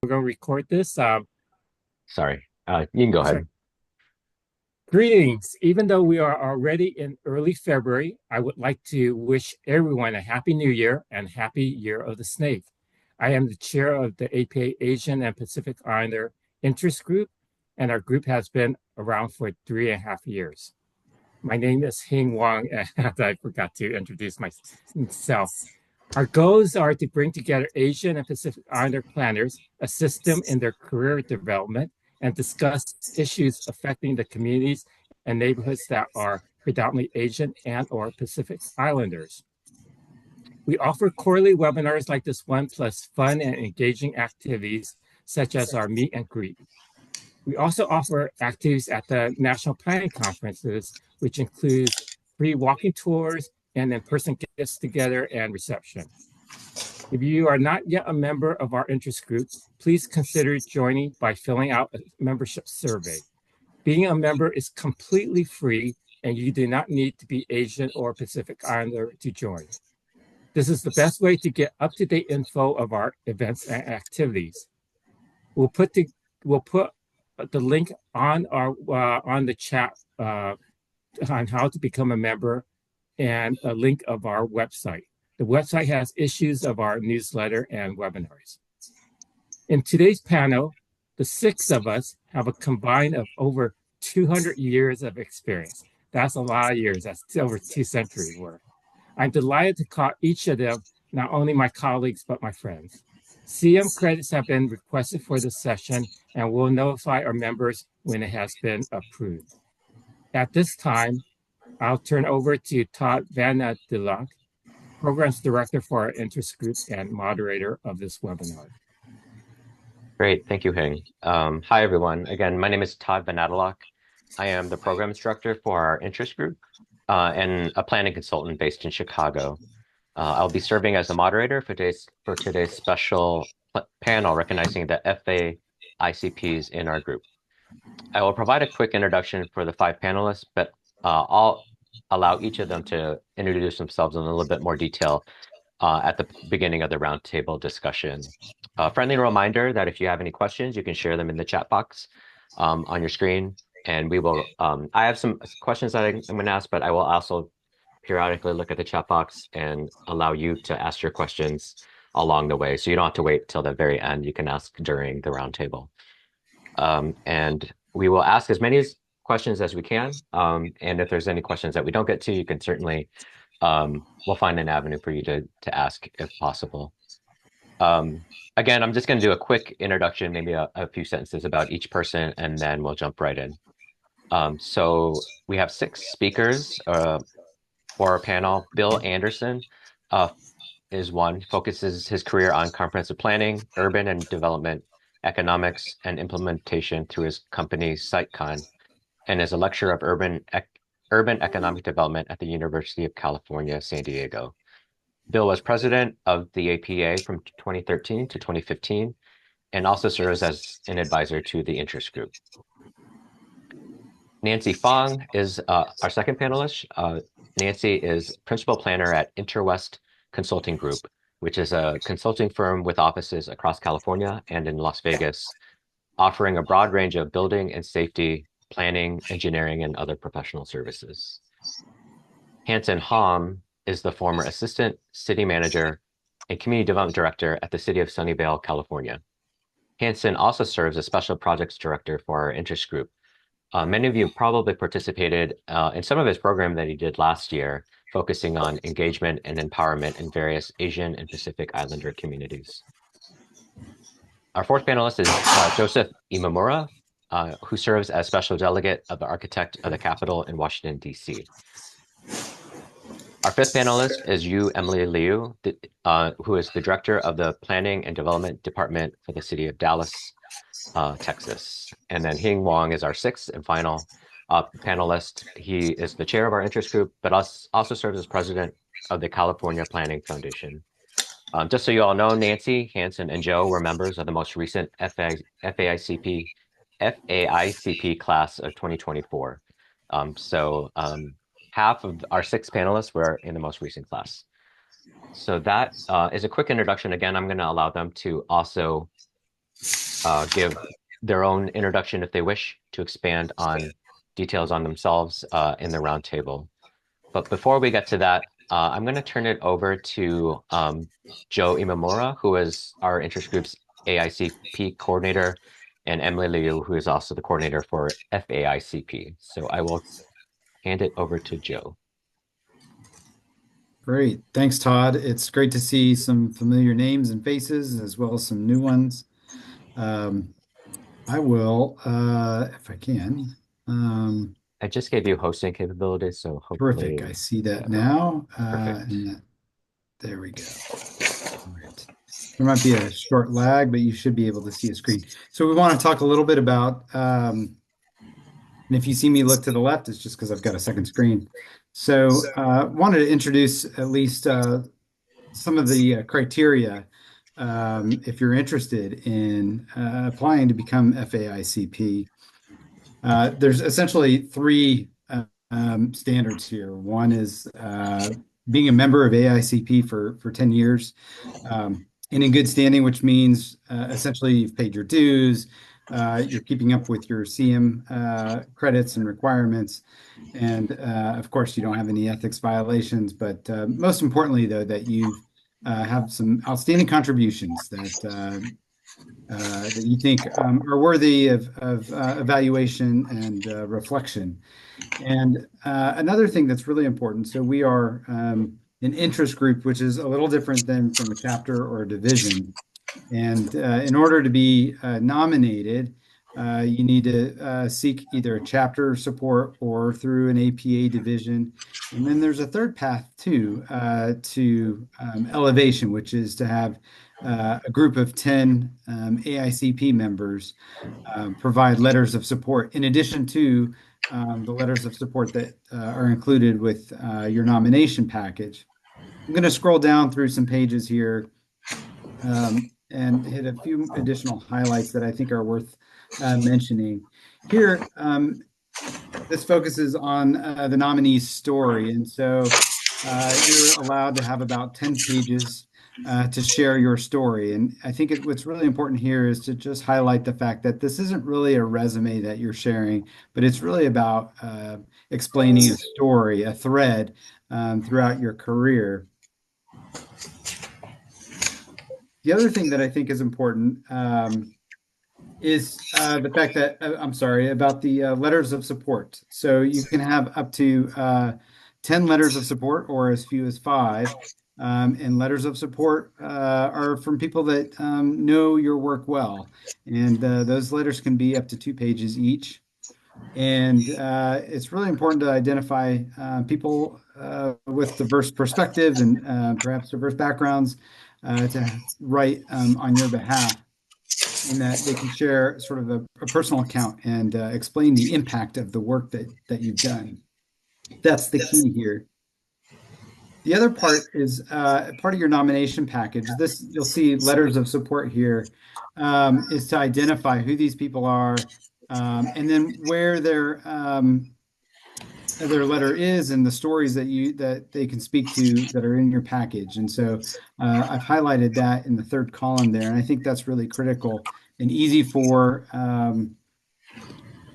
going to record this. Sorry, you can go Sorry. ahead. Greetings. Even though we are already in early February, I would like to wish everyone a Happy New Year and Happy Year of the Snake. I am the chair of the APA Asian and Pacific Islander Interest Group, and our group has been around for 3.5 years. My name is Hing Wang, and I forgot to introduce myself. Our goals are to bring together Asian and Pacific Islander planners, assist them in their career development, and discuss issues affecting the communities and neighborhoods that are predominantly Asian and or Pacific Islanders. We offer quarterly webinars like this one, plus fun and engaging activities such as our meet and greet. We also offer activities at the National Planning Conferences, which includes free walking tours and in-person gets-together and reception. If you are not yet a member of our interest group, please consider joining by filling out a membership survey. Being a member is completely free, and you do not need to be Asian or Pacific Islander to join. This is the best way to get up-to-date info of our events and activities. We'll put the link on the chat on how to become a member and a link of our website. The website has issues of our newsletter and webinars. In today's panel, the 6 of us have a combined of over 200 years of experience. That's a lot of years. That's over 2 centuries worth. I'm delighted to call each of them not only my colleagues, but my friends. CM credits have been requested for this session, and we'll notify our members when it has been approved. At this time, I'll turn over to Todd Van Adelack, Programs Director for our interest group and moderator of this webinar. Great, thank you, Hing. Hi, everyone. Again, my name is Todd Van Adelack. I am the Programs Director for our interest group and a planning consultant based in Chicago. I'll be serving as the moderator for today's special panel recognizing the FAICPs in our group. I will provide a quick introduction for the 5 panelists, but I'll allow each of them to introduce themselves in a little bit more detail at the beginning of the roundtable discussion. Friendly reminder that if you have any questions, you can share them in the chat box on your screen. And we will, I have some questions that I'm going to ask, but I will also periodically look at the chat box and allow you to ask your questions along the way. So you don't have to wait till the very end. You can ask during the roundtable. And we will ask as many questions as we can. And if there's any questions that we don't get to, you can certainly, we'll find an avenue for you to ask if possible. Again, I'm just going to do a quick introduction, maybe a few sentences about each person, and then we'll jump right in. So we have 6 speakers for our panel. Bill Anderson is one, focuses his career on comprehensive planning, urban and development, economics, and implementation through his company SiteCon, and is a lecturer of urban economic development at the University of California, San Diego. Bill was president of the APA from 2013 to 2015, and also serves as an advisor to the interest group. Nancy Fong is our second panelist. Nancy is principal planner at Interwest Consulting Group, which is a consulting firm with offices across California and in Las Vegas, offering a broad range of building and safety, planning, engineering, and other professional services. Hanson Hom is the former assistant city manager and community development director at the city of Sunnyvale, California. Hanson also serves as special projects director for our interest group. Many of you probably participated in some of his program that he did last year, focusing on engagement and empowerment in various Asian and Pacific Islander communities. Our 4th panelist is Joseph Imamura, who serves as special delegate of the Architect of the Capitol in Washington, D.C. Our 5th panelist is Emily Liu, who is the director of the Planning and Development Department for the city of Dallas, Texas. And then Hing Wang is our 6th and final panelist. He is the chair of our interest group, but also serves as president of the California Planning Foundation. Just so you all know, Nancy, Hanson, and Joe were members of the most recent FAICP class of 2024. Half of our 6 panelists were in the most recent class. So that is a quick introduction. Again, I'm going to allow them to also give their own introduction if they wish to expand on details on themselves in the roundtable. But before we get to that, I'm going to turn it over to Joe Imamura, who is our interest group's AICP coordinator, and Emily Liu, who is also the coordinator for FAICP. So I will hand it over to Joe. Great. Thanks, Todd. It's great to see some familiar names and faces as well as some new ones. I will, if I can. I just gave you hosting capabilities, so Terrific. hopefully I see that that now. perfect. There we go. All right. There might be a short lag, but you should be able to see a screen. So we want to talk a little bit about, and if you see me look to the left, it's just because I've got a second screen. So wanted to introduce at least some of the criteria if you're interested in applying to become FAICP. There's essentially three standards here. One is being a member of AICP for 10 years and in good standing, which means essentially you've paid your dues, you're keeping up with your CM credits and requirements, and of course you don't have any ethics violations, but most importantly though, that you have some outstanding contributions that you think are worthy of evaluation and reflection. And another thing that's really important, so we are an interest group, which is a little different than from a chapter or a division. And in order to be nominated, you need to seek either a chapter support or through an APA division. And then there's a third path too, to elevation, which is to have a group of 10 AICP members provide letters of support in addition to the letters of support that are included with your nomination package. I'm going to scroll down through some pages here and hit a few additional highlights that I think are worth mentioning. Here, this focuses on the nominee's story. And so you're allowed to have about 10 pages to share your story. And I think what's really important here is to just highlight the fact that this isn't really a resume that you're sharing, but it's really about explaining a story, a thread throughout your career. The other thing that I think is important is the fact that, I'm sorry, about the letters of support. So you can have up to 10 letters of support or as few as 5. And letters of support are from people that know your work well. And those letters can be up to 2 pages each. And it's really important to identify people with diverse perspectives and perhaps diverse backgrounds to write on your behalf, in that they can share sort of a personal account and explain the impact of the work that you've done. That's the key here. The other part is part of your nomination package. This, you'll see letters of support here, is to identify who these people are, and then where their letter is and the stories that they can speak to that are in your package. And so I've highlighted that in the third column there, and I think that's really critical and easy for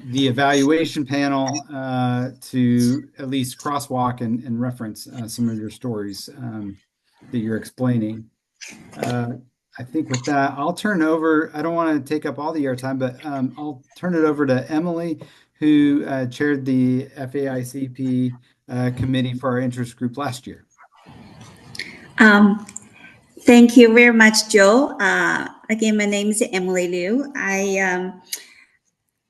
the evaluation panel to at least crosswalk and reference some of your stories that you're explaining. I think with that, I'll turn over. I don't want to take up all the airtime, but I'll turn it over to Emily, who chaired the FAICP committee for our interest group last year. Thank you very much, Joe. Again, my name is Emily Liu. I am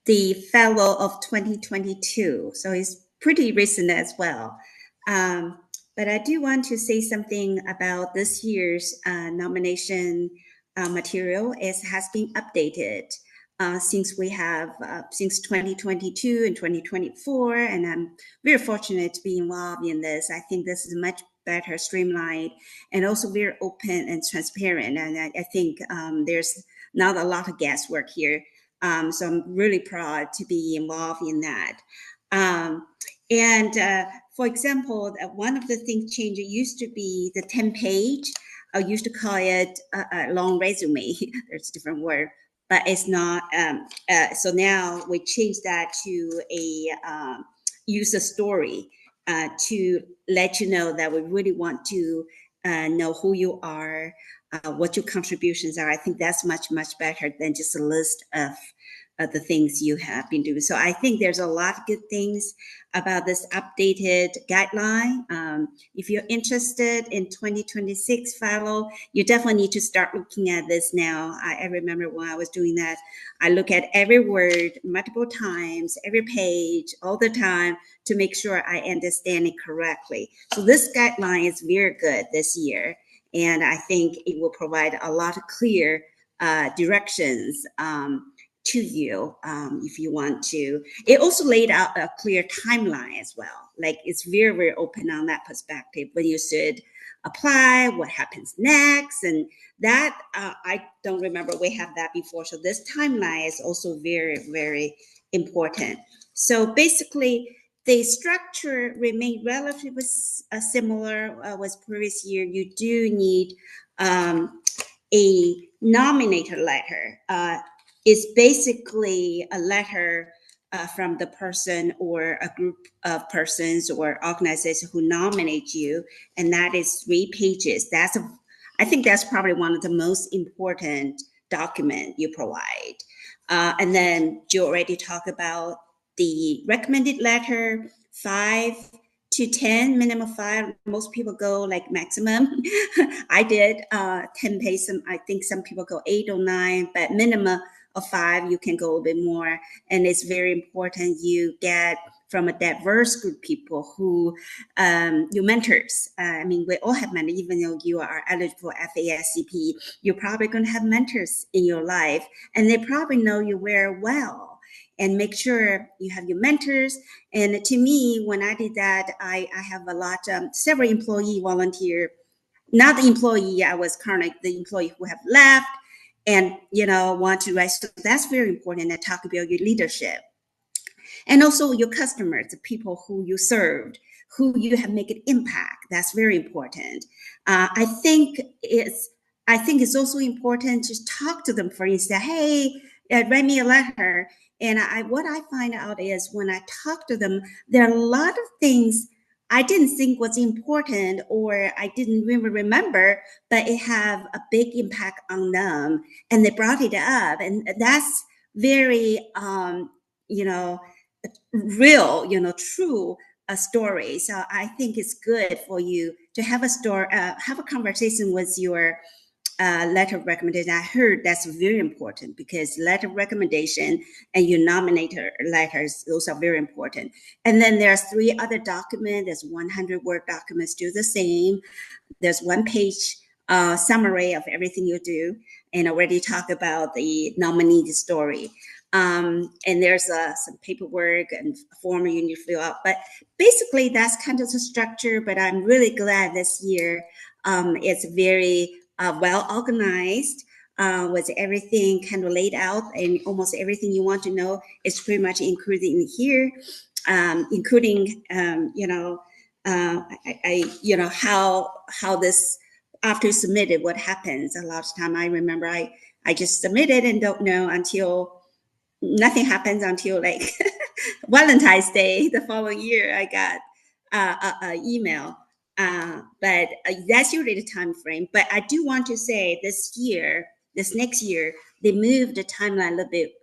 the fellow of 2022, so it's pretty recent as well. But I do want to say something about this year's nomination material. It has been updated since we have since 2022 and 2024, and I'm very fortunate to be involved in this. I think this is much better, streamlined, and also very open and transparent. And I think there's not a lot of guesswork here. So I'm really proud to be involved in that. For example, one of the things changed, it used to be the 10-page. I used to call it a long resume. There's a different word. but it's not. So now we change that to a user story to let you know that we really want to know who you are, what your contributions are. I think that's much, much better than just a list of the things you have been doing. So I think there's a lot of good things about this updated guideline. If you're interested in 2026 fellow, you definitely need to start looking at this now. I remember when I was doing that, I look at every word multiple times, every page, all the time to make sure I understand it correctly. So this guideline is very good this year. And I think it will provide a lot of clear directions to you if you want to. It also laid out a clear timeline as well. Like it's very, very open on that perspective when you should apply, what happens next. And that, I don't remember we have that before. So this timeline is also very, very important. So basically, the structure remained relatively similar with previous year. You do need a nominator letter. It's basically a letter from the person or a group of persons or organizations who nominate you, and that is 3 pages. I think that's probably one of the most important document you provide. And then you already talked about the recommended letter, 5 to 10, minimum 5. Most people go like maximum. I did 10 pages. I think some people go 8 or 9, but minimum of 5, you can go a bit more. And it's very important you get from a diverse group of people who your mentors. I mean, we all have mentors, even though you are eligible for FAICP, you're probably going to have mentors in your life, and they probably know you very well. And make sure you have your mentors. And to me, when I did that, I have a lot, several employee volunteer, not the employee, I was currently the employee who have left and, want to write. So that's very important to talk about your leadership. And also your customers, the people who you served, who you have made an impact. That's very important. I think it's also important to talk to them for instance, hey, write me a letter. And what I find out is when I talk to them, there are a lot of things I didn't think was important or I didn't really remember, but it have a big impact on them. And they brought it up. And that's very, real, true story. So I think it's good for you to have have a conversation with your letter of recommendation. I heard that's very important because letter of recommendation and your nominator letters, those are very important. And then there's 3 other documents. There's 100-word documents, do the same. There's 1-page summary of everything you do, and already talked about the nominee story. And there's some paperwork and form you need to fill out. But basically, that's kind of the structure. But I'm really glad this year it's very well organized with everything kind of laid out, and almost everything you want to know is pretty much included in here, including how this after submitted, what happens. A lot of time I remember I just submitted and don't know until nothing happens until like Valentine's Day the following year. I got an email. But that's usually the time frame. But I do want to say this next year, they moved the timeline a little bit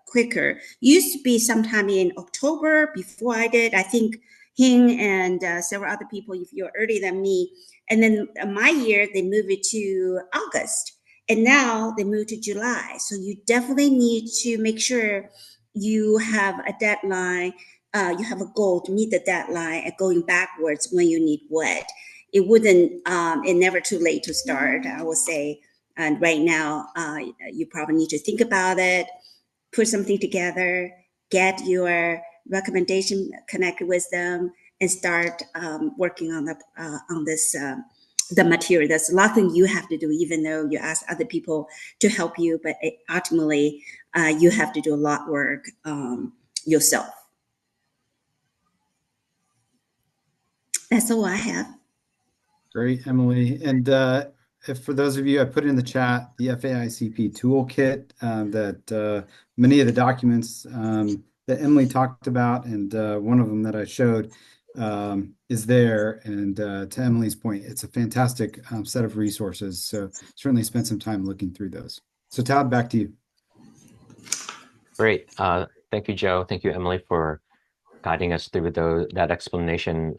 quicker. Used to be sometime in October before I did. I think Hing and several other people, if you're earlier than me. And then my year, they moved it to August. And now they moved to July. So you definitely need to make sure you have a deadline. You have a goal to meet the deadline and going backwards when you need what. It wouldn't, it's never too late to start, I would say. And right now, you probably need to think about it, put something together, get your recommendation connected with them, and start working on this the material. There's a lot of things you have to do, even though you ask other people to help you, but ultimately you have to do a lot of work yourself. That's all I have. Great, Emily. And if for those of you, I put in the chat the FAICP toolkit that many of the documents that Emily talked about, and one of them that I showed is there. And to Emily's point, it's a fantastic set of resources. So certainly spend some time looking through those. So Todd, back to you. Great. Thank you, Joe. Thank you, Emily, for guiding us through that explanation.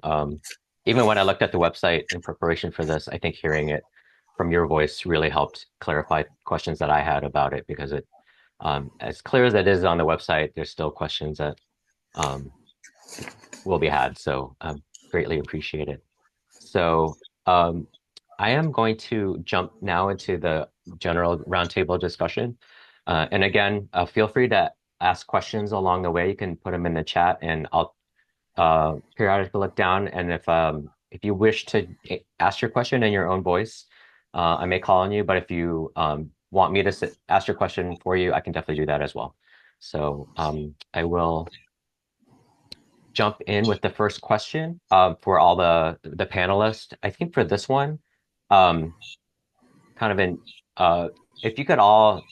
Even when I looked at the website in preparation for this, I think hearing it from your voice really helped clarify questions that I had about it, because it, as clear as it is on the website, there's still questions that will be had. So greatly appreciate it. So I am going to jump now into the general roundtable discussion. And again, feel free to ask questions along the way. You can put them in the chat, and I'll periodically look down. And if you wish to ask your question in your own voice, I may call on you. But if you want me to ask your question for you, I can definitely do that as well. So I will jump in with the first question for all the panelists. I think for this one, kind of if you could all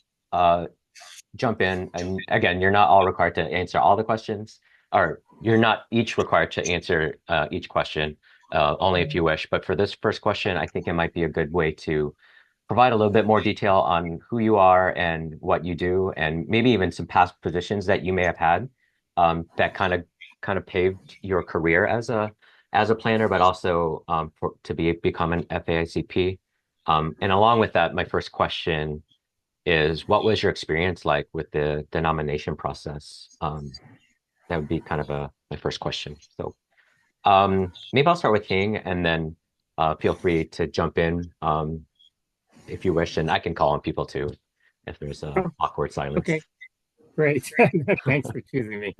jump in, and again, you're not all required to answer all the questions, or you're not each required to answer each question, only if you wish. But for this first question, I think it might be a good way to provide a little bit more detail on who you are and what you do, and maybe even some past positions that you may have had that kind of paved your career as a planner, but also to become an FAICP. And along with that, my first question is, what was your experience like with the nomination process? That would be kind of my first question. So maybe I'll start with Hing, and then feel free to jump in if you wish, and I can call on people too if there's a awkward silence. Okay, great. Thanks for choosing me,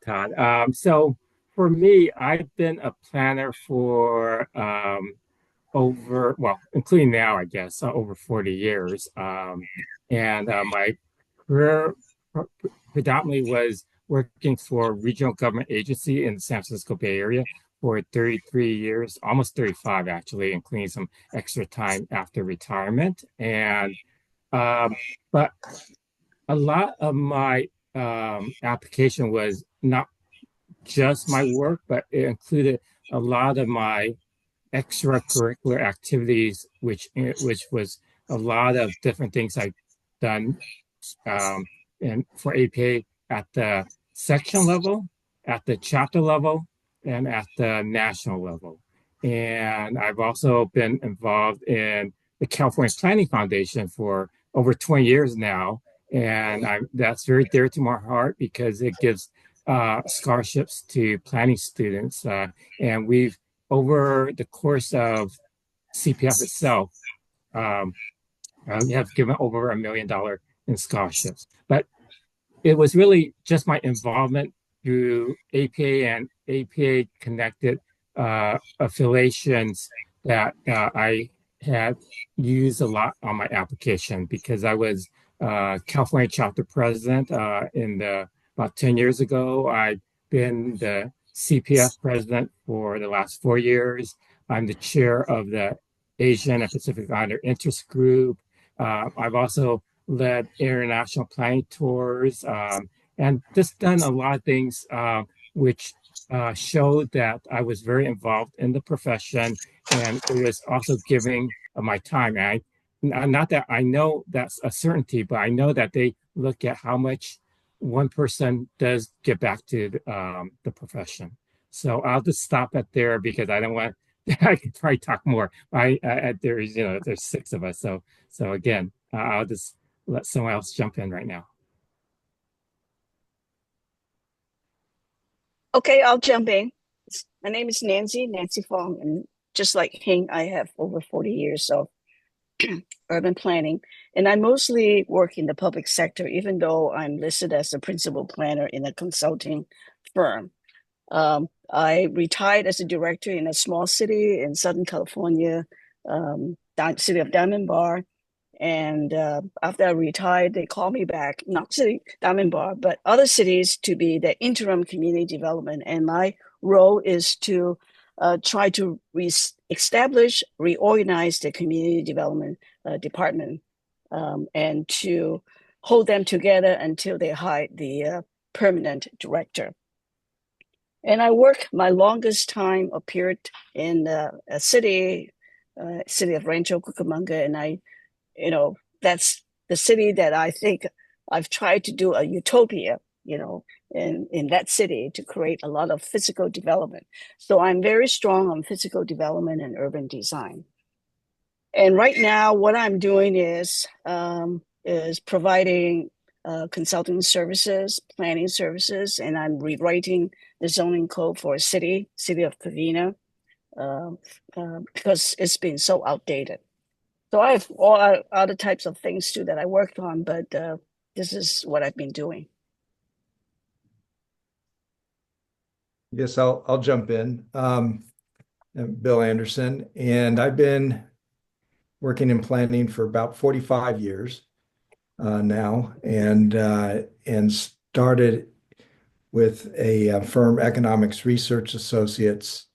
Todd. So for me, I've been a planner for including now, I guess, over 40 years. And my career predominantly was working for a regional government agency in the San Francisco Bay Area for 33 years, almost 35 actually, including some extra time after retirement. And but a lot of my application was not just my work, but it included a lot of my extracurricular activities, which was a lot of different things I've done and for APA at the section level, at the chapter level, and at the national level. And I've also been involved in the California Planning Foundation for over 20 years now. And that's very dear to my heart because it gives scholarships to planning students. And we've, over the course of CPF itself, we have given over $1 million in scholarships. But it was really just my involvement through APA and APA connected affiliations that I had used a lot on my application, because I was California chapter president about 10 years ago. I've been the CPF president for the last 4 years. I'm the chair of the Asian and Pacific Islander Interest Group. I've also led international planning tours and just done a lot of things which showed that I was very involved in the profession, and it was also giving of my time. And not that I know that's a certainty, but I know that they look at how much one person does get back to the profession. So I'll just stop at there because I don't want. I could probably talk more. There's 6 of us, so again, I'll just let someone else jump in right now. Okay, I'll jump in. My name is Nancy Fong, and just like Hing, I have over 40 years of urban planning, and I mostly work in the public sector, even though I'm listed as a principal planner in a consulting firm. I retired as a director in a small city in Southern California, city of Diamond Bar. And after I retired, they called me back, not city Diamond Bar, but other cities, to be the interim community development. And my role is to try to reorganize the community development department, and to hold them together until they hire the permanent director. And I work my longest time appeared in a city of Rancho Cucamonga, and that's the city that I think I've tried to do a utopia, in that city to create a lot of physical development. So I'm very strong on physical development and urban design. And right now, what I'm doing is providing consulting services, planning services, and I'm rewriting the zoning code for city of Covina, because it's been so outdated. So I have all other types of things too that I worked on, but this is what I've been doing. Yes, I'll jump in. I'm Bill Anderson, and I've been working in planning for about 45 years now, and started with a firm, Economics Research Associates,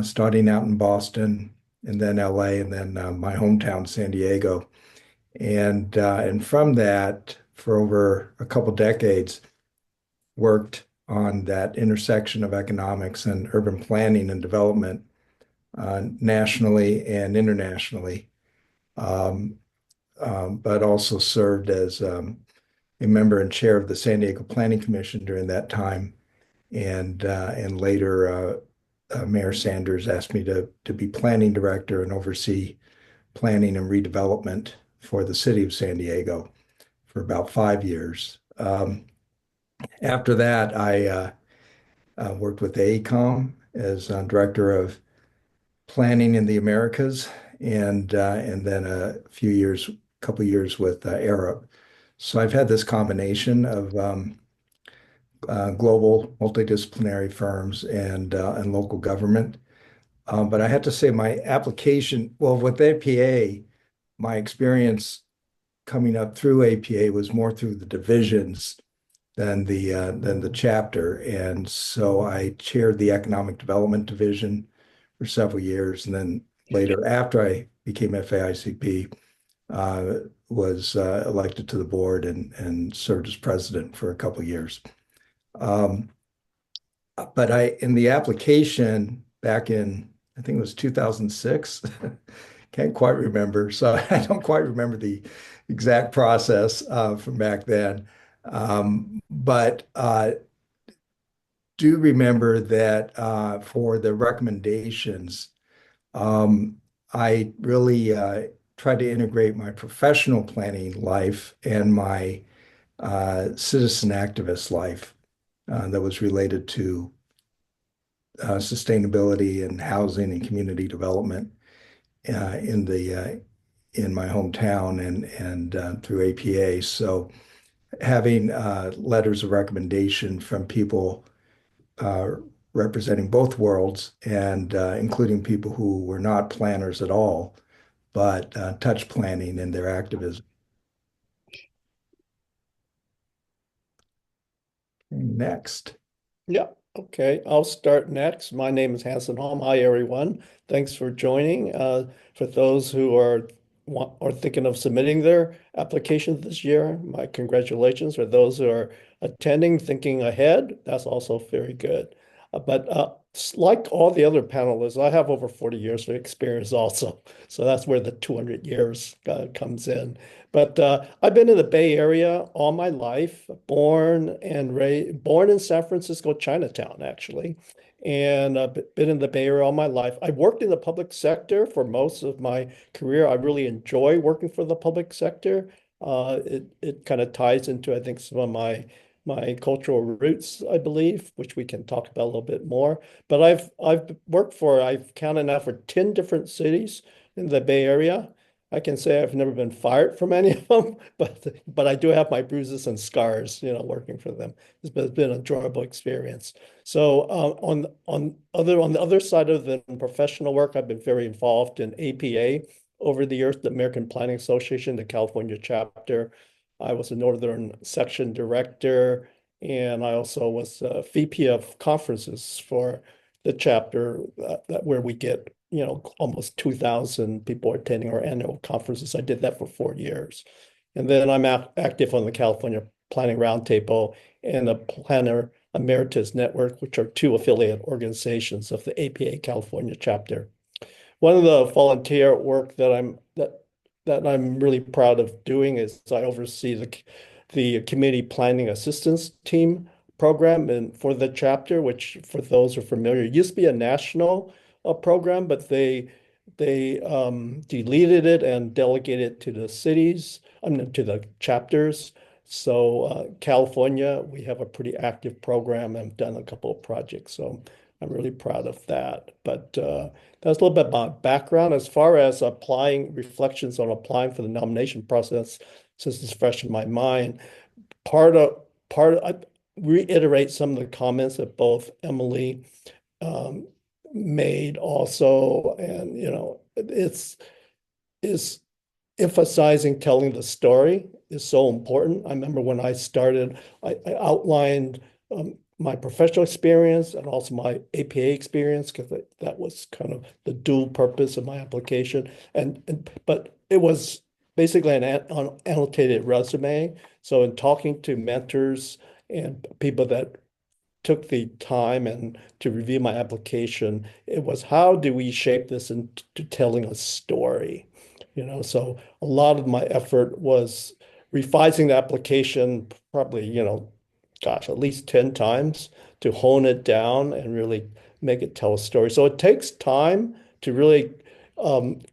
starting out in Boston, and then LA, and then my hometown, San Diego. And from that, for over a couple decades, worked on that intersection of economics and urban planning and development, nationally and internationally, but also served as a member and chair of the San Diego Planning Commission during that time. And later, Mayor Sanders asked me to be planning director and oversee planning and redevelopment for the city of San Diego for about 5 years. After that, I worked with AICOM as director of planning in the Americas, and then a couple years with Arab. So I've had this combination of global multidisciplinary firms and local government. But I have to say my application, well, with APA, my experience coming up through APA was more through the divisions than the chapter. And so I chaired the Economic Development Division for several years. And then later, after I became FAICP, was elected to the board and served as president for a couple of years. But in the application back in, I think it was 2006, can't quite remember. So I don't quite remember the exact process from back then. But do remember that for the recommendations, I really tried to integrate my professional planning life and my citizen activist life that was related to sustainability and housing and community development in my hometown and through APA. So having letters of recommendation from people representing both worlds and including people who were not planners at all, but touch planning in their activism. Next. Yeah, okay. I'll start next. My name is Hanson Holm. Hi, everyone. Thanks for joining. For those who are thinking of submitting their applications this year, my congratulations. For those who are attending, thinking ahead, that's also very good. But like all the other panelists, I have over 40 years of experience also. So that's where the 200 years comes in. But I've been in the Bay Area all my life, born in San Francisco, Chinatown, actually. And I've been in the Bay Area all my life. I worked in the public sector for most of my career. I really enjoy working for the public sector. It kind of ties into, I think, some of my cultural roots, I believe, which we can talk about a little bit more. But I've counted now for 10 different cities in the Bay Area. I can say I've never been fired from any of them, but I do have my bruises and scars, working for them. It's been an enjoyable experience. So on the other side of the professional work, I've been very involved in APA over the years, the American Planning Association, the California chapter. I was a Northern Section Director, and I also was VP of conferences for the chapter where we get, almost 2,000 people attending our annual conferences. I did that for 4 years. And then I'm active on the California Planning Roundtable and the Planner Emeritus Network, which are 2 affiliate organizations of the APA California chapter. One of the volunteer work that I'm really proud of doing is I oversee the community planning assistance team program and for the chapter, which for those who are familiar, used to be a national program, but they deleted it and delegated it to the cities, to the chapters. So California, we have a pretty active program and done a couple of projects. So I'm really proud of that. But that's a little bit about background. As far as reflections on applying for the nomination process, since it's fresh in my mind, I reiterate some of the comments that both Emily made also, and it's emphasizing telling the story is so important. I remember when I started, I outlined my professional experience and also my APA experience, because that was kind of the dual purpose of my application. But it was basically an annotated resume. So in talking to mentors and people that took the time and to review my application, it was how do we shape this into telling a story? So a lot of my effort was revising the application probably, at least 10 times to hone it down and really make it tell a story. So it takes time to really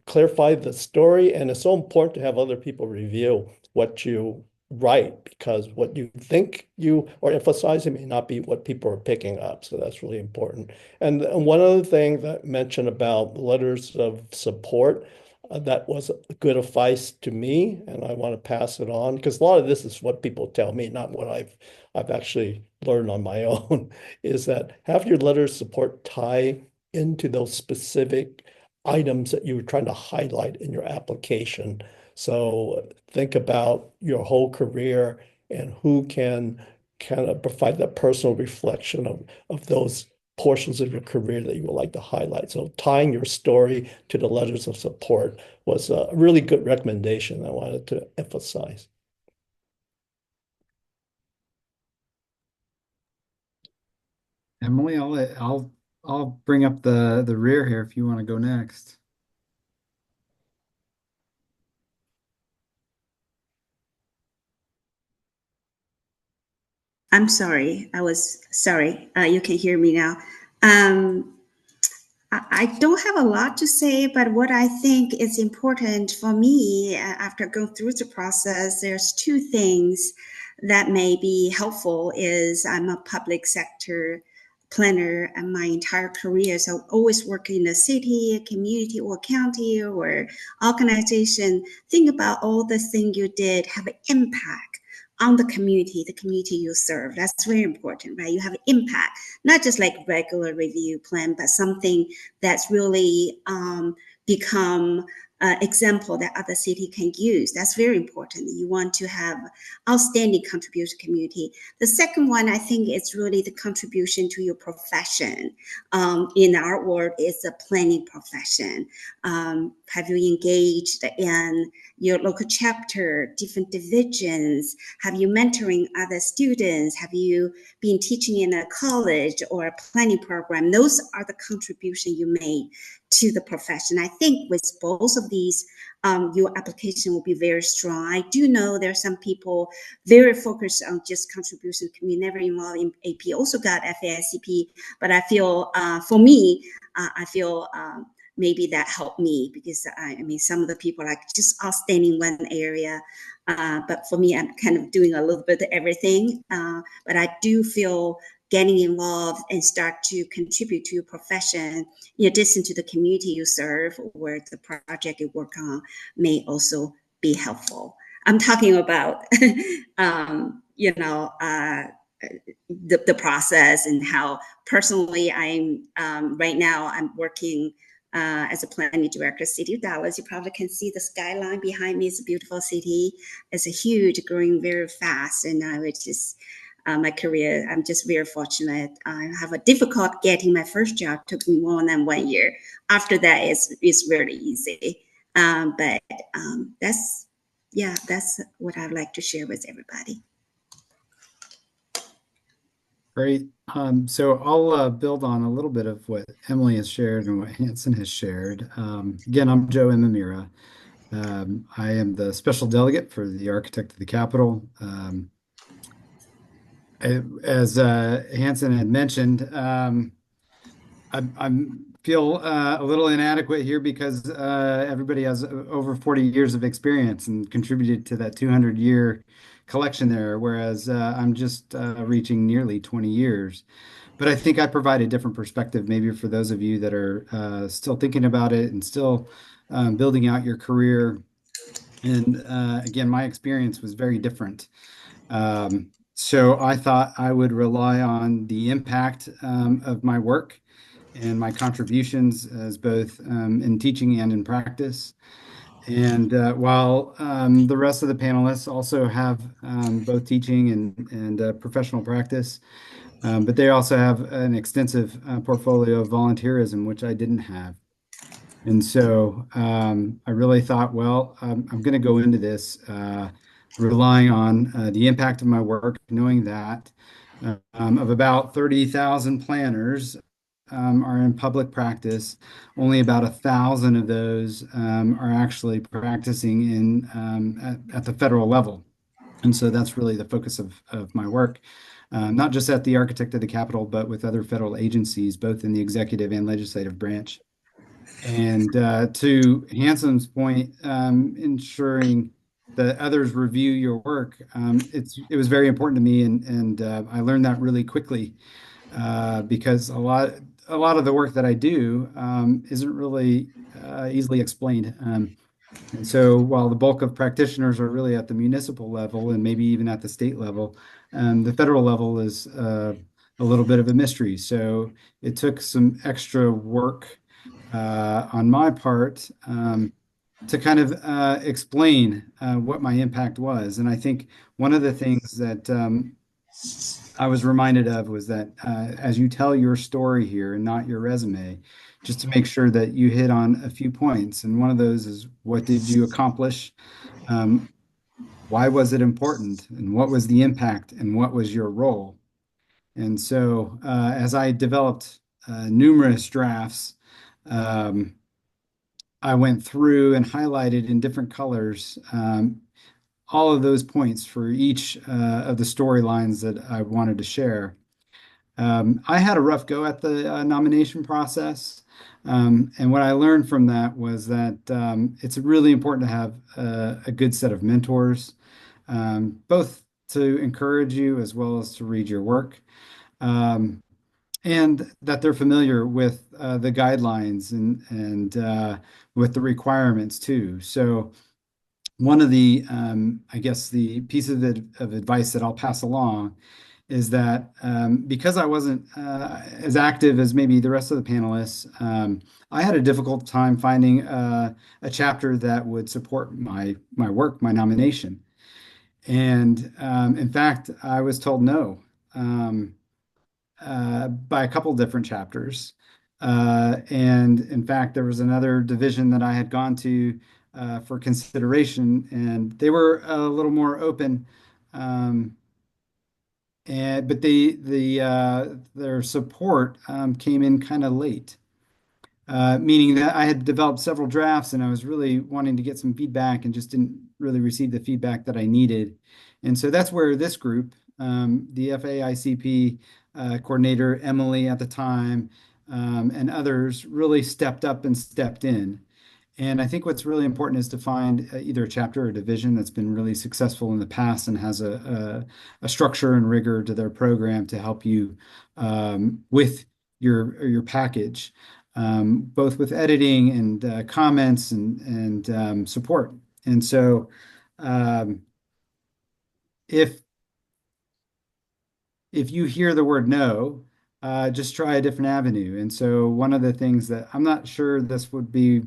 clarify the story, and it's so important to have other people review what you write, because what you think you are emphasizing may not be what people are picking up. So that's really important. And one other thing that I mentioned about letters of support, that was a good advice to me, and I want to pass it on, because a lot of this is what people tell me, not what I've actually learned on my own, is that have your letters of support tie into those specific items that you were trying to highlight in your application. So think about your whole career and who can kind of provide that personal reflection of those portions of your career that you would like to highlight. So tying your story to the letters of support was a really good recommendation I wanted to emphasize. Emily, I'll bring up the rear here if you want to go next. I'm sorry. I was sorry. You can hear me now. I don't have a lot to say, but what I think is important for me after going through the process, there's 2 things that may be helpful. Is I'm a public sector planner and my entire career, so always work in a city, a community, or county, or organization. Think about all the things you did have an impact on the community you serve. That's very important, right? You have an impact, not just like regular review plan, but something that's really become an example that other city can use. That's very important. You want to have outstanding contribution to community. The second one, I think, is really the contribution to your profession. In our world, it's a planning profession. Have you engaged in your local chapter, different divisions? Have you mentoring other students? Have you been teaching in a college or a planning program? Those are the contributions you made to the profession. I think with both of these, your application will be very strong. I do know there are some people very focused on just contribution, community, never involved in AP, also got FAICP, but I feel, for me, I feel maybe that helped me, because I mean, some of the people are just outstanding in one area, but for me, I'm kind of doing a little bit of everything, but I do feel getting involved and start to contribute to your profession, in addition to the community you serve or the project you work on, may also be helpful. I'm talking about, the process and how personally right now I'm working as a planning director, City of Dallas. You probably can see the skyline behind me. It's a beautiful city. It's a huge, growing very fast. And I would just my career. I'm just very fortunate. I have a difficult getting my first job. It took me more than 1 year. After that, it's very easy. But that's what I'd like to share with everybody. Great. So I'll build on a little bit of what Emily has shared and what Hanson has shared. Again, I'm Joe Imamira. I am the special delegate for the Architect of the Capitol. As Hanson had mentioned, I feel a little inadequate here because everybody has over 40 years of experience and contributed to that 200-year collection there, whereas I'm just reaching nearly 20 years. But I think I provide a different perspective, maybe for those of you that are still thinking about it and still building out your career. And again, my experience was very different. So I thought I would rely on the impact of my work and my contributions as both in teaching and in practice. And while the rest of the panelists also have both teaching and professional practice, but they also have an extensive portfolio of volunteerism, which I didn't have. And so I really thought, well, I'm going to go into this relying on the impact of my work, knowing that of about 30,000 planners are in public practice. Only about 1,000 of those are actually practicing at the federal level. And so that's really the focus of my work, not just at the Architect of the Capitol, but with other federal agencies, both in the executive and legislative branch. And to Hanson's point, ensuring that others review your work, it was very important to me, and I learned that really quickly because a lot of the work that I do isn't really easily explained. And so while the bulk of practitioners are really at the municipal level and maybe even at the state level, the federal level is a little bit of a mystery. So it took some extra work on my part to kind of explain what my impact was. And I think one of the things that I was reminded of was that as you tell your story here and not your resume, just to make sure that you hit on a few points. And one of those is, what did you accomplish? Why was it important? And what was the impact? And what was your role? And so as I developed numerous drafts, I went through and highlighted in different colors all of those points for each of the storylines that I wanted to share. I had a rough go at the nomination process. And what I learned from that was that it's really important to have a good set of mentors, both to encourage you as well as to read your work. And that they're familiar with the guidelines and with the requirements too. So one of the, I guess, the piece of advice that I'll pass along is that because I wasn't as active as maybe the rest of the panelists, I had a difficult time finding a chapter that would support my work, my nomination. And in fact, I was told no. By a couple different chapters. And in fact, there was another division that I had gone to for consideration, and they were a little more open. But their support came in kind of late, meaning that I had developed several drafts and I was really wanting to get some feedback and just didn't really receive the feedback that I needed. And so that's where this group, the FAICP coordinator, Emily at the time, and others really stepped up and stepped in. And I think what's really important is to find either a chapter or a division that's been really successful in the past and has a structure and rigor to their program to help you with your package, both with editing and comments and support. And so if you hear the word no, just try a different avenue. And so one of the things that I'm not sure this would be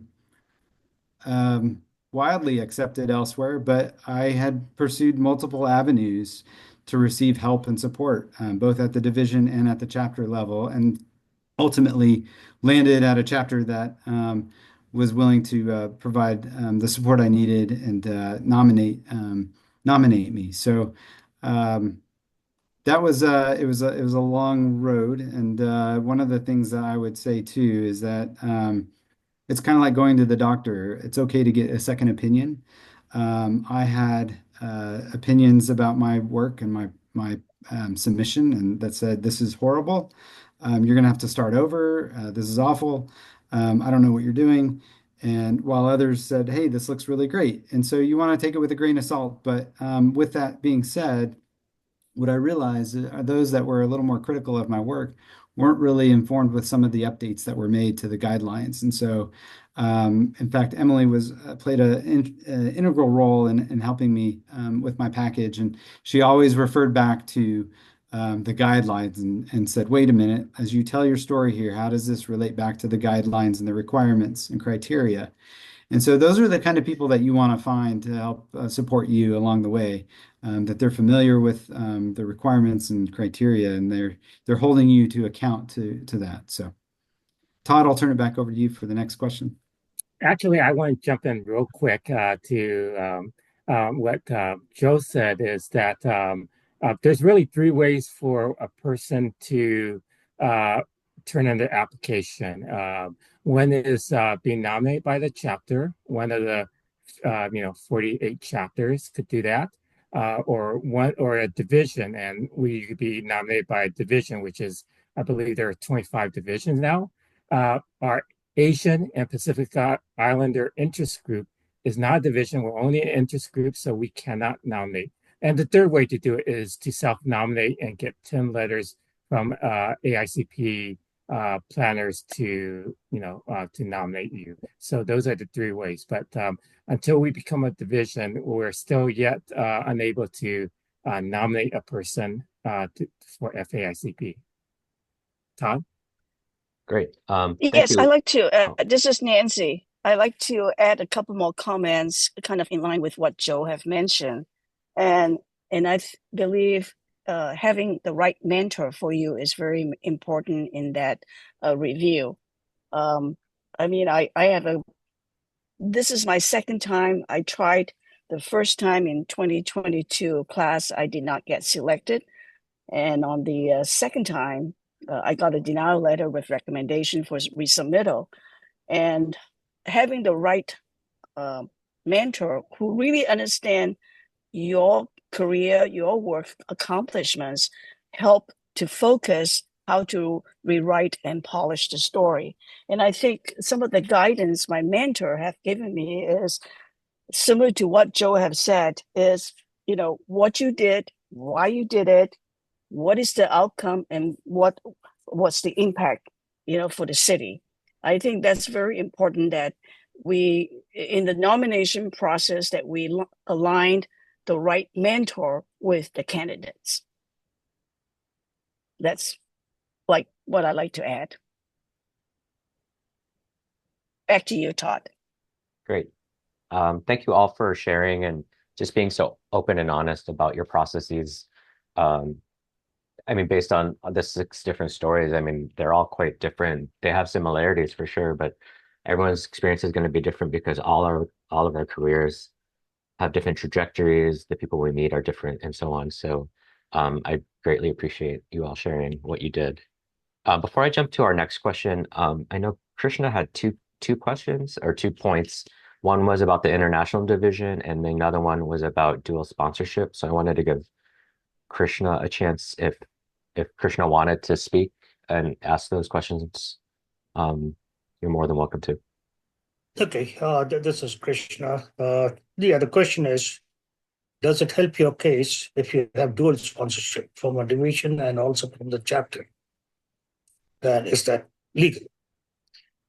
widely accepted elsewhere, but I had pursued multiple avenues to receive help and support, both at the division and at the chapter level, and ultimately landed at a chapter that was willing to provide the support I needed and nominate me. So that was it was a long road, and one of the things that I would say too is that it's kind of like going to the doctor. It's okay to get a second opinion. I had opinions about my work and my submission, and that said, "This is horrible. You're going to have to start over. This is awful. I don't know what you're doing." And while others said, "Hey, this looks really great," and so you want to take it with a grain of salt. But with that being said, what I realized are those that were a little more critical of my work weren't really informed with some of the updates that were made to the guidelines. And so, in fact, Emily was played an integral role in helping me with my package. And she always referred back to the guidelines and said, wait a minute, as you tell your story here, how does this relate back to the guidelines and the requirements and criteria? And so those are the kind of people that you want to find to help support you along the way, that they're familiar with the requirements and criteria, and they're holding you to account to that. So, Todd, I'll turn it back over to you for the next question. Actually, I want to jump in real quick to what Joe said is that there's really three ways for a person to turn in their application. One is being nominated by the chapter. One of the 48 chapters could do that, or a division, and we could be nominated by a division, which is, I believe there are 25 divisions now. Our Asian and Pacific Islander interest group is not a division. We're only an interest group, so we cannot nominate. And the third way to do it is to self-nominate and get 10 letters from AICP planners to nominate you. So those are the three ways. But until we become a division, we're still yet unable to nominate a person for FAICP. Todd? Great. Thank Yes, you. I like to, this is Nancy. I like to add a couple more comments kind of in line with what Joe have mentioned. And I believe having the right mentor for you is very important in that review. I mean, this is my second time. I tried the first time in 2022 class, I did not get selected. And on the second time, I got a denial letter with recommendation for resubmittal. And having the right mentor who really understand your career, your work accomplishments, help to focus how to rewrite and polish the story. And I think some of the guidance my mentor have given me is similar to what Joe have said, is, what you did, why you did it, what is the outcome, and what's the impact, for the city. I think that's very important that we, in the nomination process, that we aligned the right mentor with the candidates. That's like what I like to add. Back to you, Todd. Great. Thank you all for sharing and just being so open and honest about your processes. I mean, based on the 6 different stories, I mean, they're all quite different. They have similarities for sure, but everyone's experience is going to be different because all of our careers have different trajectories. The people we meet are different and so on. So I greatly appreciate you all sharing what you did. Before I jump to our next question, I know Krishna had two questions or 2 points. One was about the international division, and the other one was about dual sponsorship. So I wanted to give Krishna a chance if Krishna wanted to speak and ask those questions. You're more than welcome to. Okay, this is Krishna. The question is, does it help your case if you have dual sponsorship from a division and also from the chapter? Is that legal?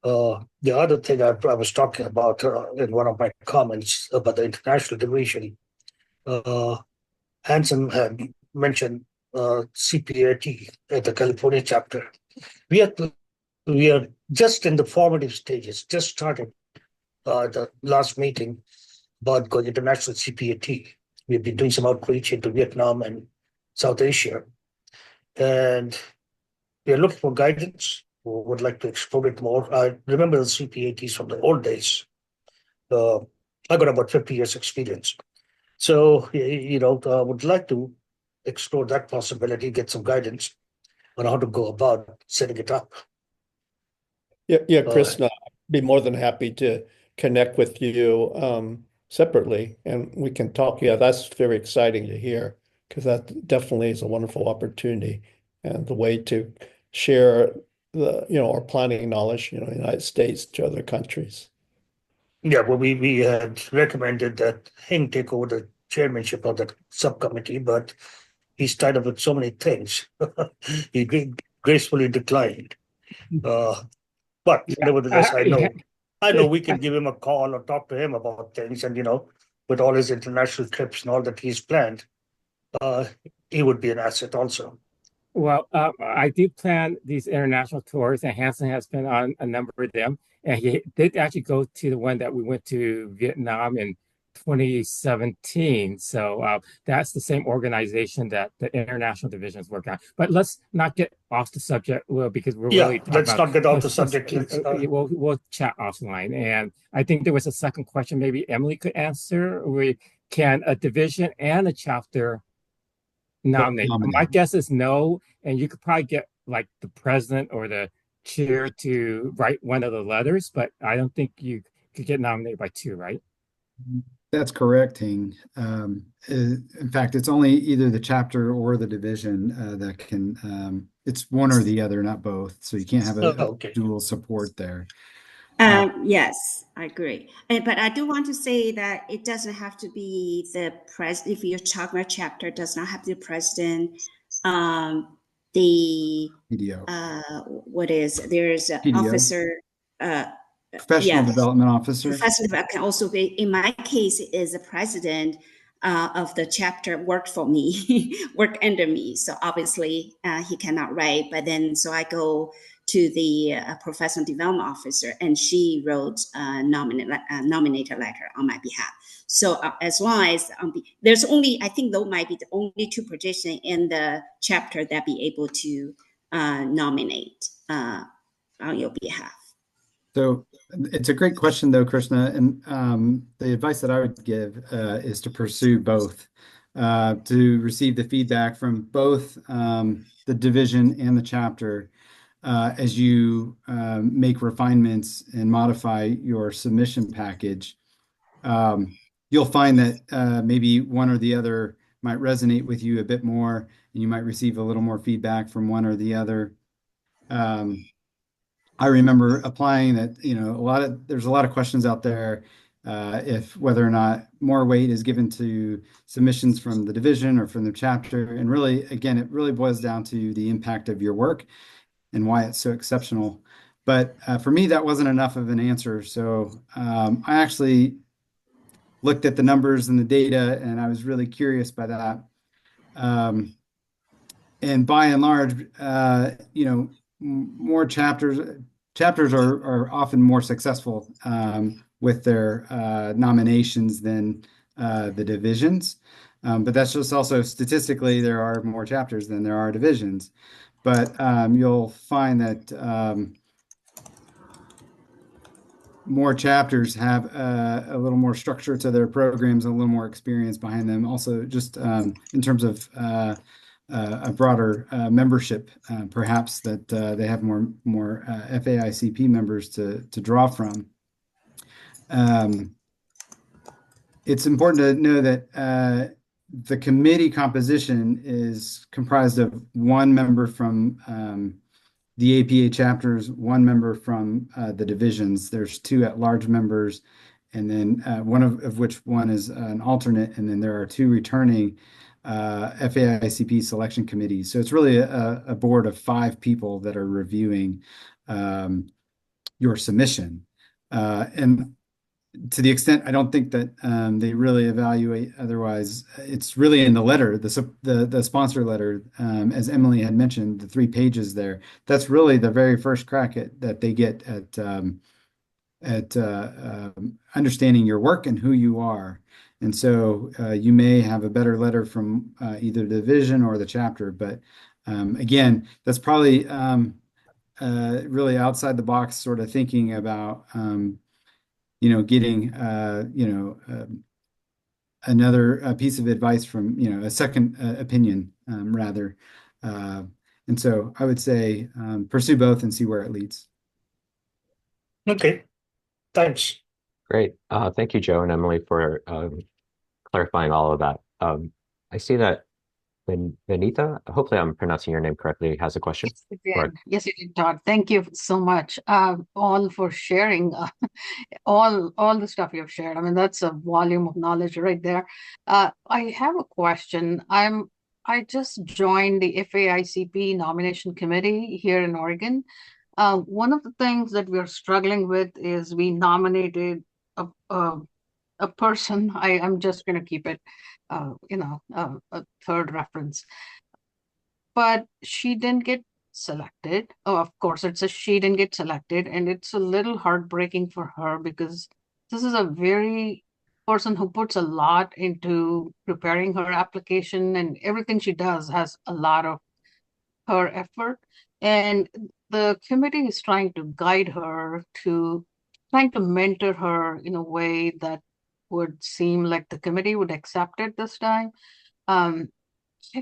The other thing I was talking about in one of my comments about the international division, Hanson had mentioned CPAT at the California chapter. We are just in the formative stages, just started the last meeting about going international CPAT. We've been doing some outreach into Vietnam and South Asia. And we are looking for guidance. We would like to explore it more. I remember the CPATs from the old days. I got about 50 years experience. So, would like to explore that possibility, get some guidance on how to go about setting it up. Yeah, Krishna, I'd be more than happy to connect with you separately, and we can talk. Yeah, that's very exciting to hear, because that definitely is a wonderful opportunity and the way to share our planning knowledge, in the United States to other countries. Yeah, well, we had recommended that Hing take over the chairmanship of that subcommittee, but he's tied up with so many things. He gracefully declined. But nevertheless, I know we can give him a call or talk to him about things, and with all his international trips and all that he's planned, he would be an asset also. Well, I do plan these international tours, and Hanson has been on a number of them. And he did actually go to the one that we went to Vietnam in 2017. So that's the same organization that the international divisions work on. But let's not get off the subject, well, because we're really talking let's about, not get off the subject. we'll chat offline. And I think there was a second question maybe Emily could answer. Can a division and a chapter nominate? My guess is no, and you could probably get like the president or the chair to write one of the letters, but I don't think you could get nominated by two, right? That's correct, Hing. In fact, it's only either the chapter or the division that can, it's one or the other, not both. So you can't have a dual support there. Yes, I agree. But I do want to say that it doesn't have to be the president. If you're talking about chapter, it does not have to be the president. The PDO. There's an PDO. Officer. Professional development officer. Professional development can also be, in my case, is the president of the chapter worked for me, worked under me. So obviously he cannot write, but then so I go to the professional development officer, and she wrote a nominator letter on my behalf. So as long as there's only, I think those might be the only two positions in the chapter that be able to nominate on your behalf. So it's a great question, though, Krishna. And the advice that I would give is to pursue both, to receive the feedback from both the division and the chapter as you make refinements and modify your submission package. You'll find that maybe one or the other might resonate with you a bit more, and you might receive a little more feedback from one or the other. I remember applying that, there's a lot of questions out there if whether or not more weight is given to submissions from the division or from the chapter. And really, again, it really boils down to the impact of your work and why it's so exceptional. But for me, that wasn't enough of an answer. So I actually looked at the numbers and the data, and I was really curious by that. And by and large, more chapters are often more successful with their nominations than the divisions. But that's just also statistically, there are more chapters than there are divisions. But you'll find that more chapters have a little more structure to their programs, a little more experience behind them. Also, just in terms of a broader membership, perhaps that they have more FAICP members to draw from. It's important to know that the committee composition is comprised of one member from the APA chapters, one member from the divisions. There's two at-large members, and then one of which one is an alternate, and then there are two returning FAICP selection committees. So it's really a board of 5 people that are reviewing your submission. And to the extent I don't think that they really evaluate otherwise, it's really in the letter, the sponsor letter, as Emily had mentioned, the 3 pages there. That's really the very first crack at that they get at understanding your work and who you are. And so you may have a better letter from either the division or the chapter, but again, that's probably really outside the box sort of thinking about getting another piece of advice from a second opinion rather. And so I would say pursue both and see where it leads. Okay, thanks. Great. Thank you, Joe and Emily, for clarifying all of that. I see that Benita, hopefully I'm pronouncing your name correctly, has a question. Yes, you did, Todd. Thank you so much, all for sharing all the stuff you've shared. I mean, that's a volume of knowledge right there. I have a question. I just joined the FAICP nomination committee here in Oregon. One of the things that we're struggling with is we nominated a person. I'm just going to keep it, a third reference. But she didn't get selected. Oh, of course, she didn't get selected, and it's a little heartbreaking for her because this is a very person who puts a lot into preparing her application, and everything she does has a lot of her effort. And the committee is trying to guide her trying to mentor her in a way that would seem like the committee would accept it this time. I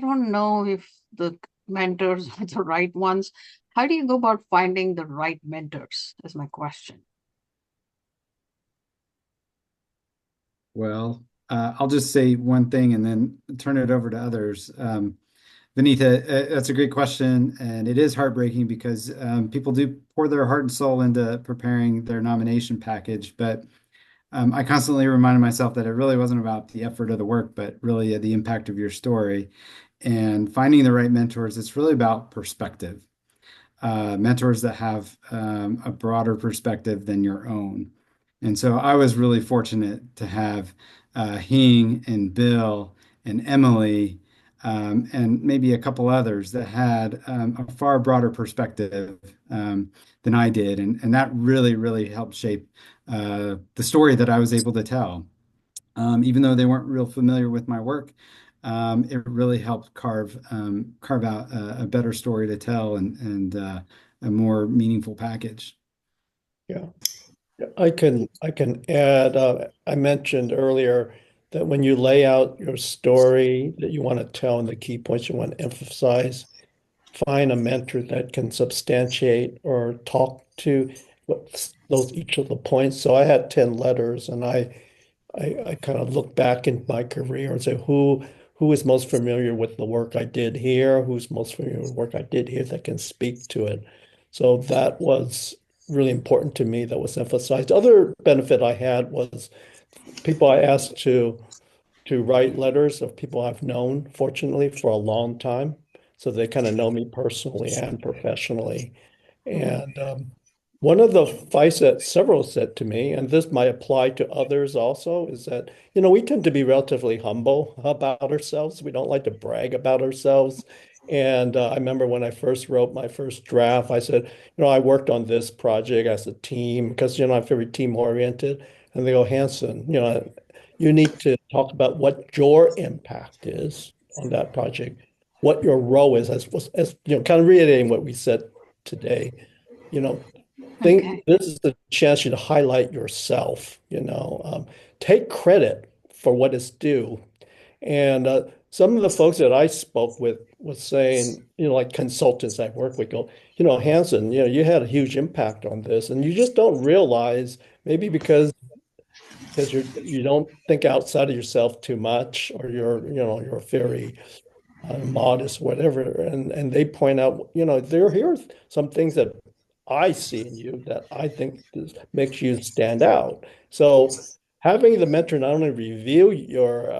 don't know if the mentors are the right ones. How do you go about finding the right mentors is my question. Well, I'll just say one thing and then turn it over to others. Benita, that's a great question, and it is heartbreaking because people do pour their heart and soul into preparing their nomination package, but I constantly reminded myself that it really wasn't about the effort of the work, but really the impact of your story. And finding the right mentors, it's really about perspective. Mentors that have a broader perspective than your own. And so I was really fortunate to have Hing and Bill and Emily and maybe a couple others that had a far broader perspective than I did. And that really, really helped shape the story that I was able to tell. Even though they weren't real familiar with my work, it really helped carve out a better story to tell and a more meaningful package. Yeah. I can add, I mentioned earlier that when you lay out your story that you want to tell and the key points you want to emphasize, find a mentor that can substantiate or talk to each of the points. So I had 10 letters, and I kind of look back in my career and say, who is most familiar with the work I did here? Who's most familiar with the work I did here that can speak to it? So that was really important to me, that was emphasized. Other benefit I had was people I asked to write letters of people I've known, fortunately, for a long time. So they kind of know me personally and professionally. And one of the FAICPs several said to me, and this might apply to others also, is that, we tend to be relatively humble about ourselves. We don't like to brag about ourselves. And I remember when I first wrote my first draft, I said, I worked on this project as a team because, I'm very team oriented. And they go, Hanson, you need to talk about what your impact is on that project, what your role is, as kind of reiterating what we said today. Think this is the chance you to highlight yourself, take credit for what is due. And some of the folks that I spoke with was saying, like consultants I work with go, Hanson, you had a huge impact on this, and you just don't realize, maybe because you don't think outside of yourself too much, or you're very modest, whatever. And they point out, here are some things that I see in you that I think makes you stand out. So having the mentor not only review your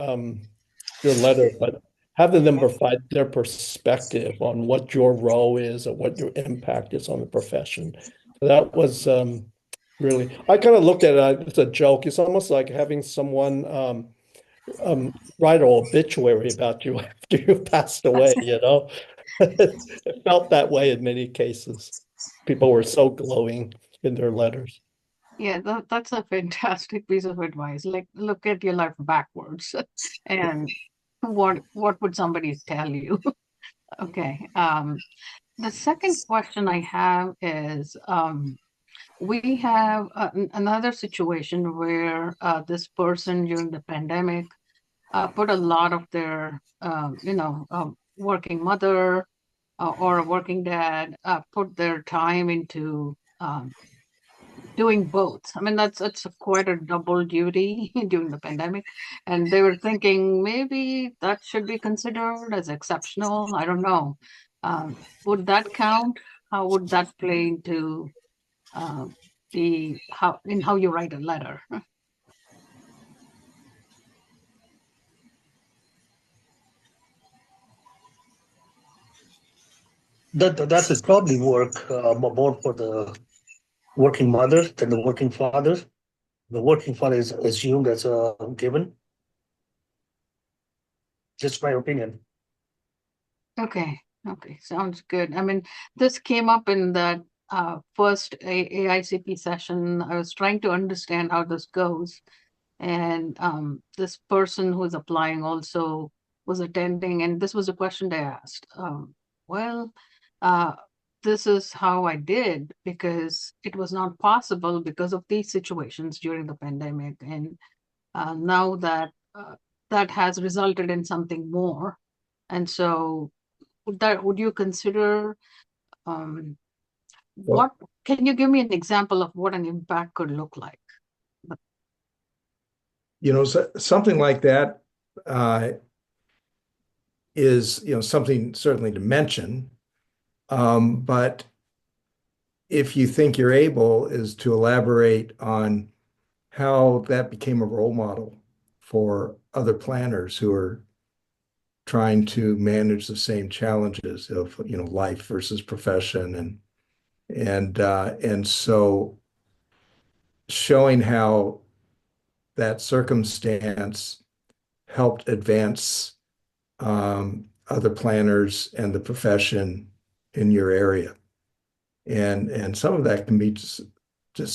letter, but having them provide their perspective on what your role is or what your impact is on the profession. So that was really, I kind of looked at it as a joke. It's almost like having someone write an obituary about you after you passed away, It felt that way in many cases. People were so glowing in their letters. Yeah, that's a fantastic piece of advice. Like, look at your life backwards, and what would somebody tell you? Okay. The second question I have is, we have another situation where this person during the pandemic put a lot of their, working mother or a working dad put their time into doing both. I mean, that's quite a double duty during the pandemic, and they were thinking maybe that should be considered as exceptional. I don't know. Would that count? How would that play into how you write a letter? That would probably work more for the working mother than the working father. The working father is assumed as a given. Just my opinion. Okay, sounds good. I mean, this came up in that first AICP session. I was trying to understand how this goes, and this person who was applying also was attending, and this was a question they asked. Well, uh, this is how I did because it was not possible because of these situations during the pandemic, and now that that has resulted in something more, and so would you consider um, Well, what can you give me an example of what an impact could look like? something like that is, something certainly to mention. But if you think you're able, is to elaborate on how that became a role model for other planners who are trying to manage the same challenges of, life versus profession, and so showing how that circumstance helped advance other planners and the profession in your area. And some of that can be just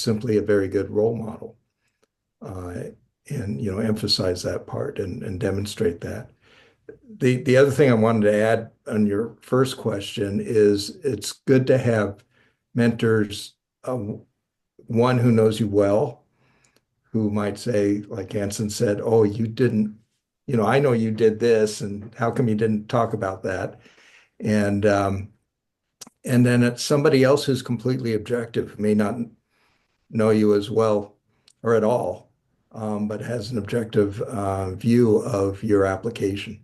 simply a very good role model. And emphasize that part and demonstrate that. The other thing I wanted to add on your first question is it's good to have mentors, one who knows you well, who might say, like Anson said, oh, you didn't, I know you did this, and how come you didn't talk about that? And then it's somebody else who's completely objective, may not know you as well or at all, but has an objective view of your application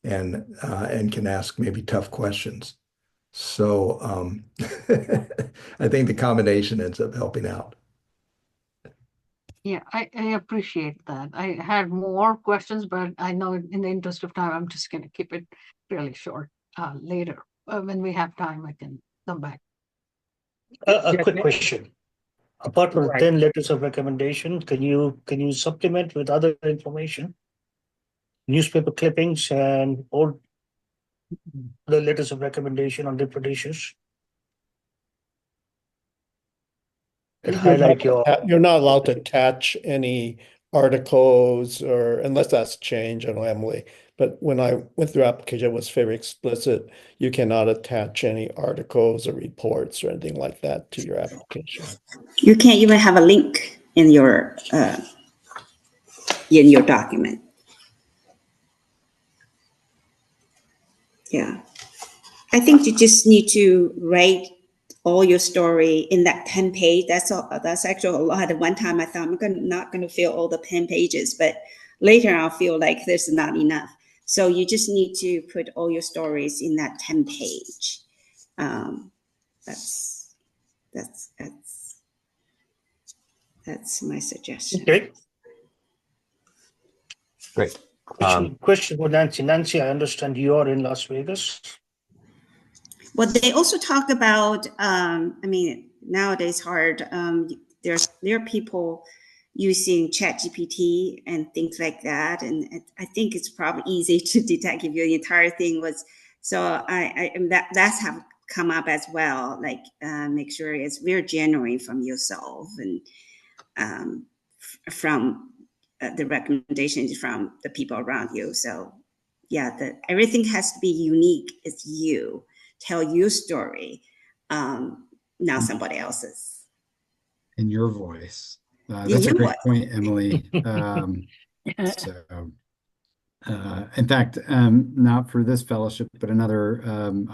and can ask maybe tough questions. So I think the combination ends up helping out. Yeah, I appreciate that. I had more questions, but I know in the interest of time, I'm just going to keep it really short. Later, when we have time, I can come back. A quick question. Apart from Right. 10 letters of recommendation, can you supplement with other information? Newspaper clippings and all the letters of recommendation on different issues that highlight your. You're not allowed to attach any articles or unless that's changed, I know, Emily. But when I went through application, it was very explicit. You cannot attach any articles or reports or anything like that to your application. You can't even have a link in your document. Yeah, I think you just need to write all your story in that 10 page. That's all. That's actually a lot. At one time I thought I'm not going to fill all the 10 pages, but later I'll feel like there's not enough. So you just need to put all your stories in that 10 page. That's my suggestion. Okay. Great. Question for Nancy. Nancy, I understand you are in Las Vegas. Well, they also talk about, I mean, nowadays hard. There are people using ChatGPT and things like that, and I think it's probably easy to detect if your entire thing was. So that's have come up as well. Like make sure it's very genuine from yourself, and from the recommendations from the people around you. So yeah, everything has to be unique. It's you. Tell your story, not somebody else's. In your voice. In That's a your great voice. point, Emily. In fact, not for this fellowship, but another,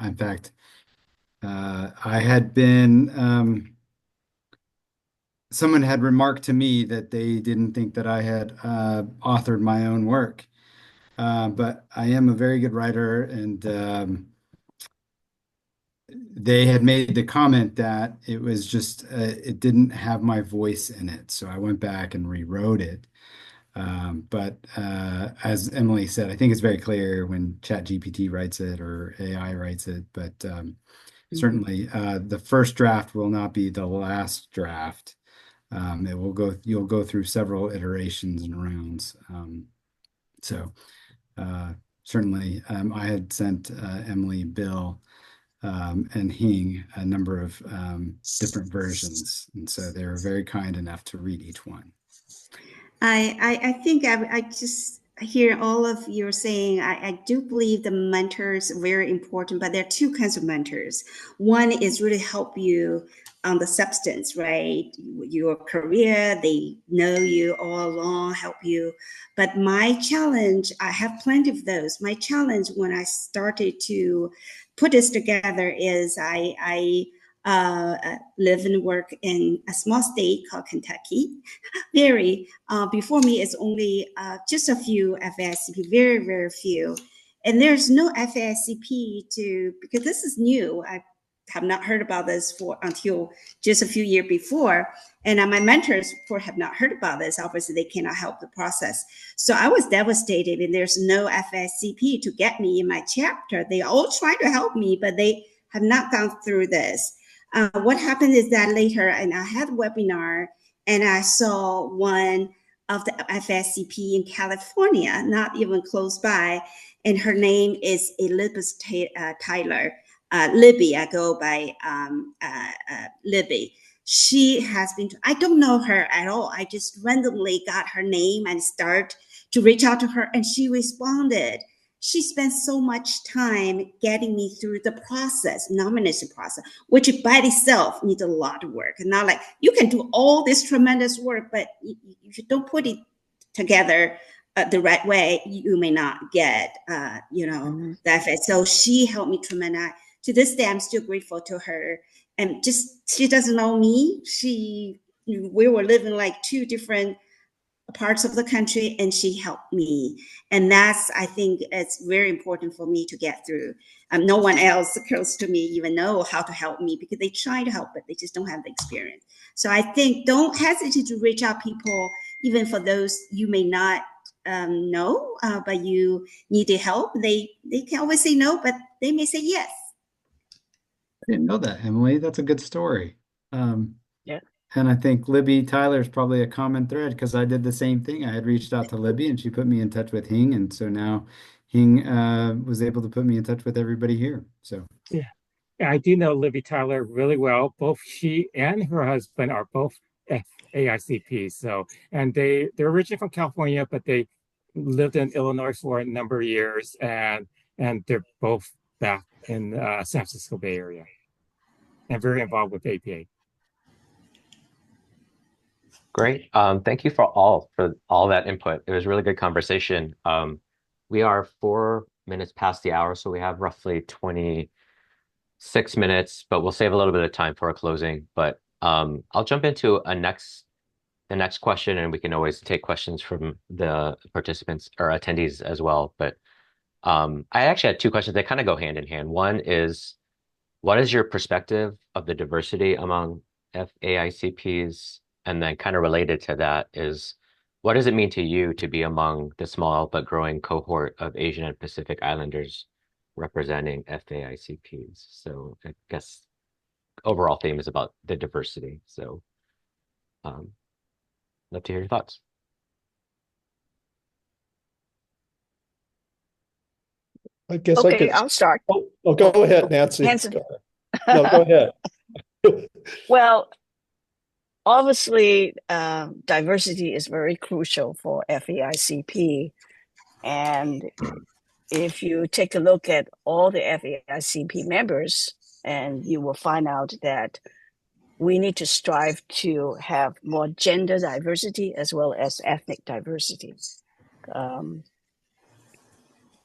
in fact, I had been, someone had remarked to me that they didn't think that I had authored my own work. But I am a very good writer, and they had made the comment that it was just, it didn't have my voice in it. So I went back and rewrote it. But as Emily said, I think it's very clear when ChatGPT writes it or AI writes it. But certainly the first draft will not be the last draft. You'll go through several iterations and rounds. Certainly, I had sent Emily, Bill, and Hing a number of different versions, and so they were very kind enough to read each one. I think I just hear all of you saying, I do believe the mentors are very important, but there are two kinds of mentors. One is really help you on the substance, right? Your career, they know you all along, help you. But my challenge, I have plenty of those. My challenge when I started to put this together is I live and work in a small state called Kentucky. Before me is only just a few FAICP, very, very few. And there's no FAICP because this is new. I have not heard about this until just a few years before. And my mentors have not heard about this. Obviously, they cannot help the process. So I was devastated, and there's no FAICP to get me in my chapter. They all try to help me, but they have not gone through this. What happened is that later, and I had a webinar, and I saw one of the FAICP in California, not even close by, and her name is Elizabeth Tyler. Libby, I go by Libby. She has been, I don't know her at all. I just randomly got her name and start to reach out to her, and she responded. She spent so much time getting me through the process, nomination process, which by itself needs a lot of work. And not like you can do all this tremendous work, but if you don't put it together the right way, you may not get, that fit. So she helped me tremendously. To this day, I'm still grateful to her. And just, she doesn't know me. We were living like two different parts of the country, and she helped me. And that's, I think it's very important for me to get through. No one else close to me even know how to help me, because they try to help, but they just don't have the experience. So I think don't hesitate to reach out people, even for those you may not know, but you need help. They can always say no, but they may say yes. I didn't know that, Emily. That's a good story. Yeah. And I think Libby Tyler is probably a common thread, because I did the same thing. I had reached out to Libby, and she put me in touch with Hing. And so now Hing was able to put me in touch with everybody here. So Yeah. I do know Libby Tyler really well. Both she and her husband are both AICP. So, and they're originally from California, but they lived in Illinois for a number of years, and they're both back in San Francisco Bay Area, and very involved with APA. Great. Thank you for all that input. It was a really good conversation. We are 4 minutes past the hour, so we have roughly 26 minutes, but we'll save a little bit of time for a closing. But I'll jump into the next question, and we can always take questions from the participants or attendees as well. But I actually had two questions. They kind of go hand in hand. One is, what is your perspective of the diversity among FAICPs? And then kind of related to that is, what does it mean to you to be among the small but growing cohort of Asian and Pacific Islanders representing FAICPs? So I guess overall theme is about the diversity. So love to hear your thoughts. I guess Okay, I could. I'll start. Oh, go ahead, Nancy. Hanson. No, go ahead. Well, obviously, diversity is very crucial for FAICP. And if you take a look at all the FAICP members, and you will find out that we need to strive to have more gender diversity as well as ethnic diversity.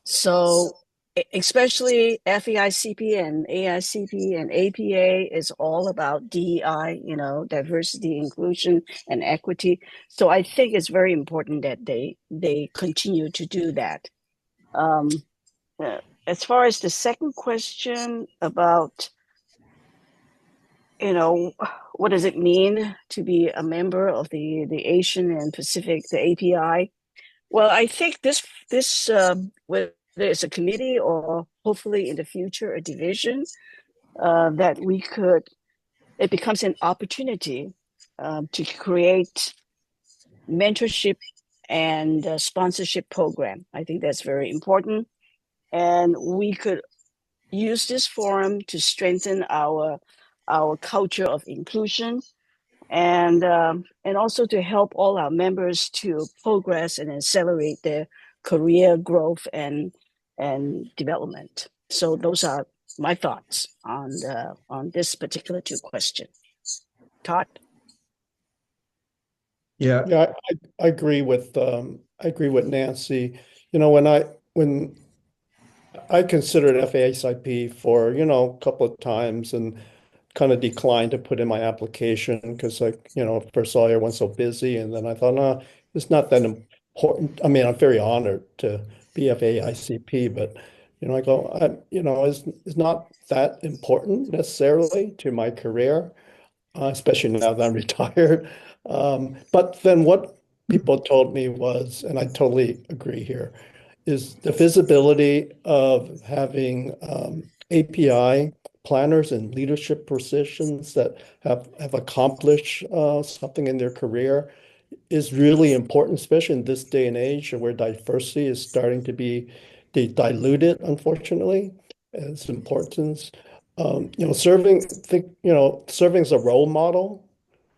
So especially FAICP and AICP and APA is all about DEI, diversity, inclusion, and equity. So I think it's very important that they continue to do that. As far as the second question about, what does it mean to be a member of the Asian and Pacific, the API? Well, I think this whether it's a committee or hopefully in the future a division, that it becomes an opportunity to create mentorship and sponsorship program. I think that's very important, and we could use this forum to strengthen our culture of inclusion, and also to help all our members to progress and accelerate their career growth and development. So those are my thoughts on this particular two questions. Todd? Yeah. Yeah, I agree with Nancy. When I considered FAICP for, a couple of times and kind of declined to put in my application because first of all, everyone's so busy. And then I thought, no, it's not that important. I mean, I'm very honored to be FAICP, but, I go, it's not that important necessarily to my career, especially now that I'm retired. But then what people told me was, and I totally agree here, is the visibility of having API planners in leadership positions that have accomplished something in their career is really important, especially in this day and age where diversity is starting to be diluted, unfortunately. Its importance. Serving as a role model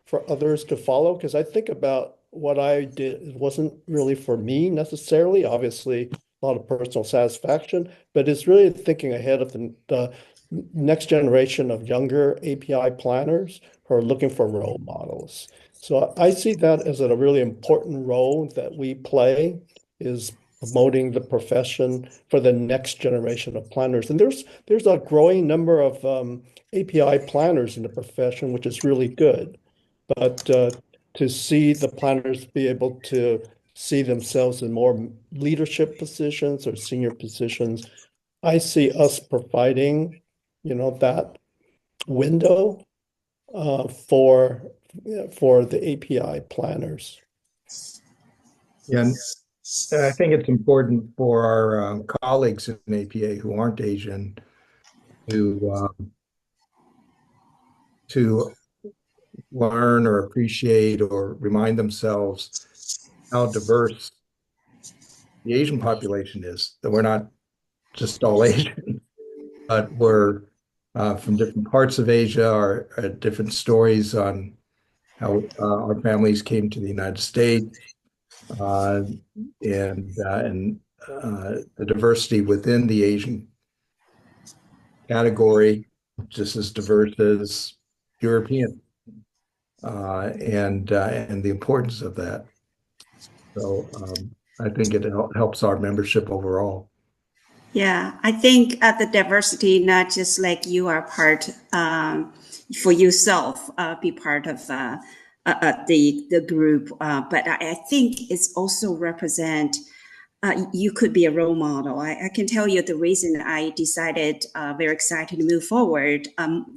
for others to follow, because I think about what I did, it wasn't really for me necessarily, obviously a lot of personal satisfaction, but it's really thinking ahead of the next generation of younger API planners who are looking for role models. So I see that as a really important role that we play, is promoting the profession for the next generation of planners. And there's a growing number of API planners in the profession, which is really good. But to see the planners be able to see themselves in more leadership positions or senior positions, I see us providing, that window for the API planners. Yeah, and I think it's important for our colleagues in APA who aren't Asian to learn or appreciate or remind themselves how diverse the Asian population is, that we're not just all Asian, but we're from different parts of Asia, our different stories on how our families came to the United States, and the diversity within the Asian category, just as diverse as European, and the importance of that. So I think it helps our membership overall. Yeah, I think the diversity, not just like you are part for yourself, be part of the group, but I think it's also represent. You could be a role model. I can tell you the reason I decided very excited to move forward,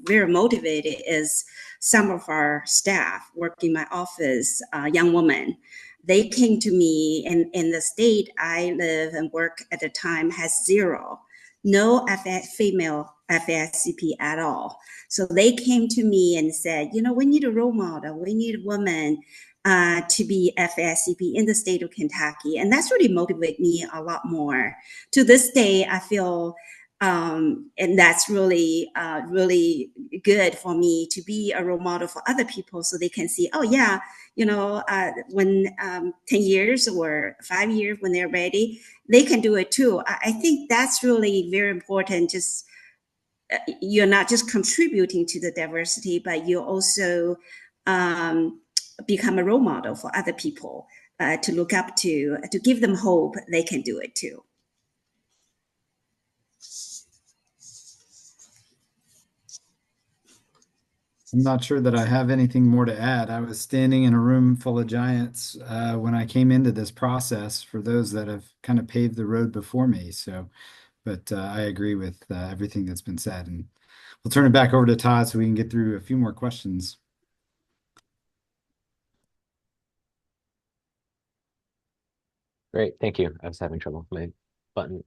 very motivated, is some of our staff work in my office, young women. They came to me, and in the state I live and work at the time has no female FAICP at all. So they came to me and said, we need a role model. We need a woman to be FAICP in the state of Kentucky. And that's really motivated me a lot more. To this day, I feel And that's really, really good for me to be a role model for other people, so they can see, oh yeah, when 10 years or 5 years, when they're ready, they can do it too. I think that's really very important. Just you're not just contributing to the diversity, but you also become a role model for other people to look up to give them hope they can do it too. I'm not sure that I have anything more to add. I was standing in a room full of giants when I came into this process, for those that have kind of paved the road before me. So, but I agree with everything that's been said. And we'll turn it back over to Todd so we can get through a few more questions. Great, thank you. I was having trouble with my button.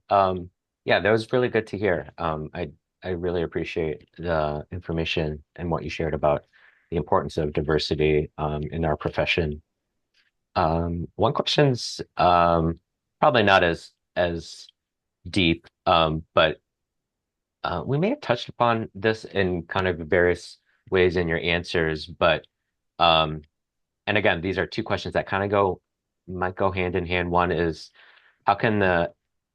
Yeah, that was really good to hear. I really appreciate the information and what you shared about the importance of diversity in our profession. One question's probably not as deep, but we may have touched upon this in kind of various ways in your answers, but and again, these are two questions that kind of might go hand in hand. One is, how can the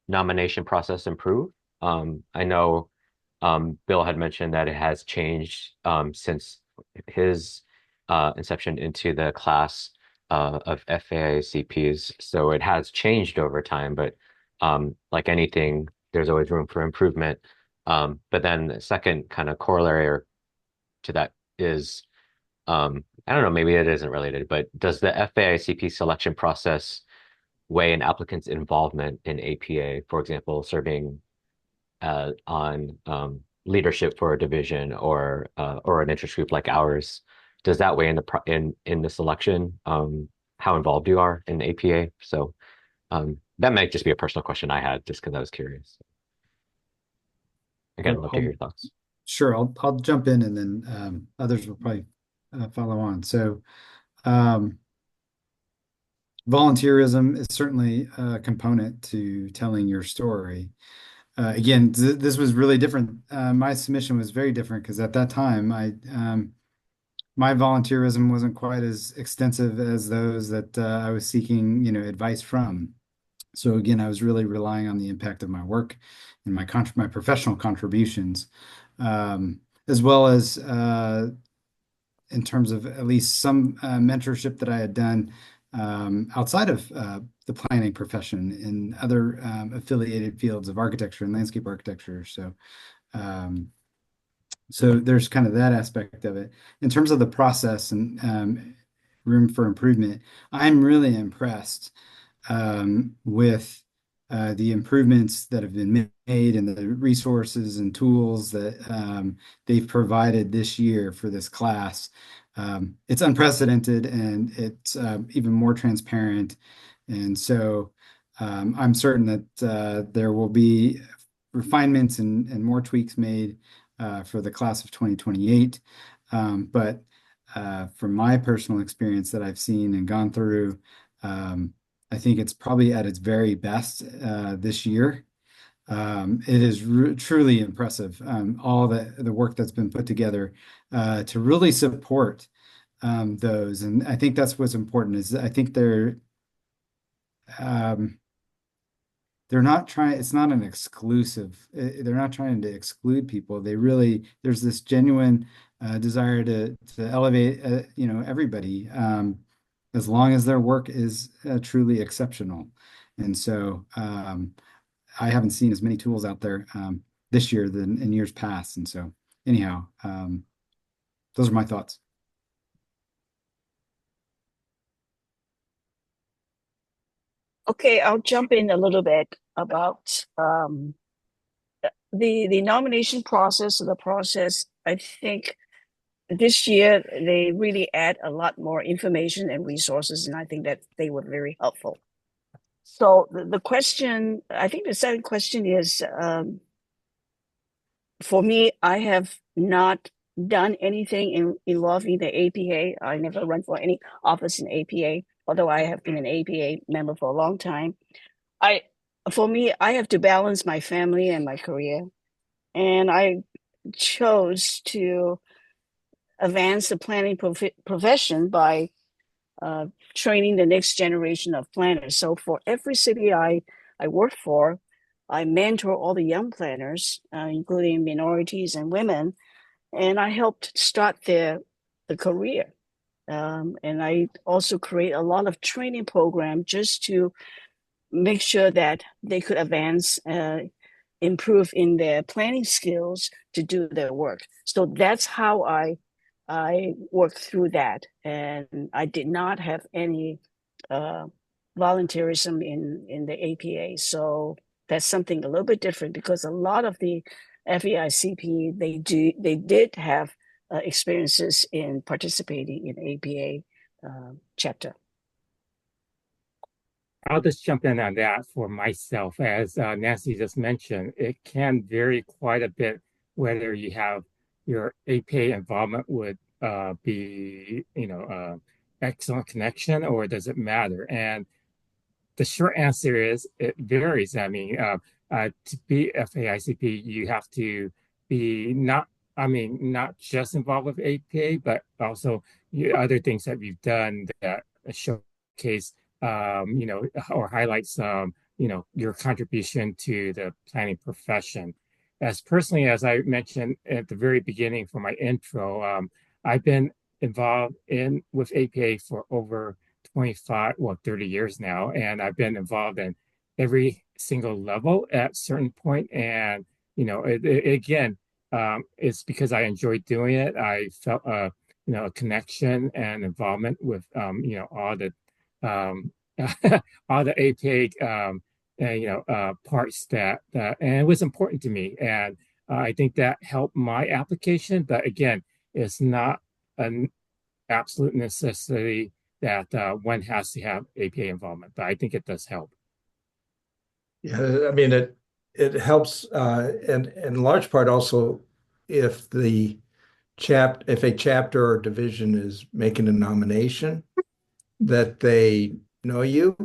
nomination process improve? I know Bill had mentioned that it has changed since his inception into the class of FAICPs. So it has changed over time, but like anything, there's always room for improvement. But then the second kind of corollary to that is, I don't know, maybe it isn't related, but does the FAICP selection process weigh an applicant's involvement in APA, for example, serving on leadership for a division or an interest group like ours? Does that weigh in the selection, how involved you are in APA? So that might just be a personal question I had, just because I was curious. Again, I'd love to hear your thoughts. Sure, I'll jump in, and then others will probably follow on. So volunteerism is certainly a component to telling your story. Again, this was really different. My submission was very different because at that time, my volunteerism wasn't quite as extensive as those that I was seeking, advice from. So again, I was really relying on the impact of my work and my professional contributions, as well as in terms of at least some mentorship that I had done outside of the planning profession in other affiliated fields of architecture and landscape architecture. So there's kind of that aspect of it. In terms of the process and room for improvement, I'm really impressed with the improvements that have been made and the resources and tools that they've provided this year for this class. It's unprecedented, and it's even more transparent. And so I'm certain that there will be refinements and more tweaks made for the class of 2028. But from my personal experience that I've seen and gone through, I think it's probably at its very best this year. It is truly impressive, all the work that's been put together to really support those. And I think that's what's important, is I think they're not trying, it's not an exclusive, they're not trying to exclude people. There's this genuine desire to elevate, everybody, as long as their work is truly exceptional. And so I haven't seen as many tools out there this year than in years past. And so anyhow, those are my thoughts. Okay, I'll jump in a little bit about the nomination process. The process, I think this year they really add a lot more information and resources, and I think that they were very helpful. So the question, I think the second question is, for me, I have not done anything involving the APA. I never run for any office in APA, although I have been an APA member for a long time. For me, I have to balance my family and my career. And I chose to advance the planning profession by training the next generation of planners. So for every city I work for, I mentor all the young planners, including minorities and women, and I helped start the career. And I also create a lot of training program just to make sure that they could advance, improve in their planning skills to do their work. So that's how I worked through that, and I did not have any volunteerism in the APA. So that's something a little bit different, because a lot of the FAICP they did have experiences in participating in APA chapter. I'll just jump in on that for myself. As Nancy just mentioned, it can vary quite a bit whether you have your APA involvement would be, excellent connection, or does it matter? And the short answer is it varies. I mean, to be FAICP, you have to be not just involved with APA, but also other things that we've done that showcase, or highlight some, your contribution to the planning profession. As personally, as I mentioned at the very beginning for my intro, I've been involved with APA for over 25, 30 years now, and I've been involved in every single level at certain point. And again, it's because I enjoyed doing it. I felt a connection and involvement with all the all the APA parts and it was important to me, and I think that helped my application. But again, it's not an absolute necessity that one has to have APA involvement, but I think it does help. Yeah, I mean it helps, and in large part also if a chapter or division is making a nomination, that they know you,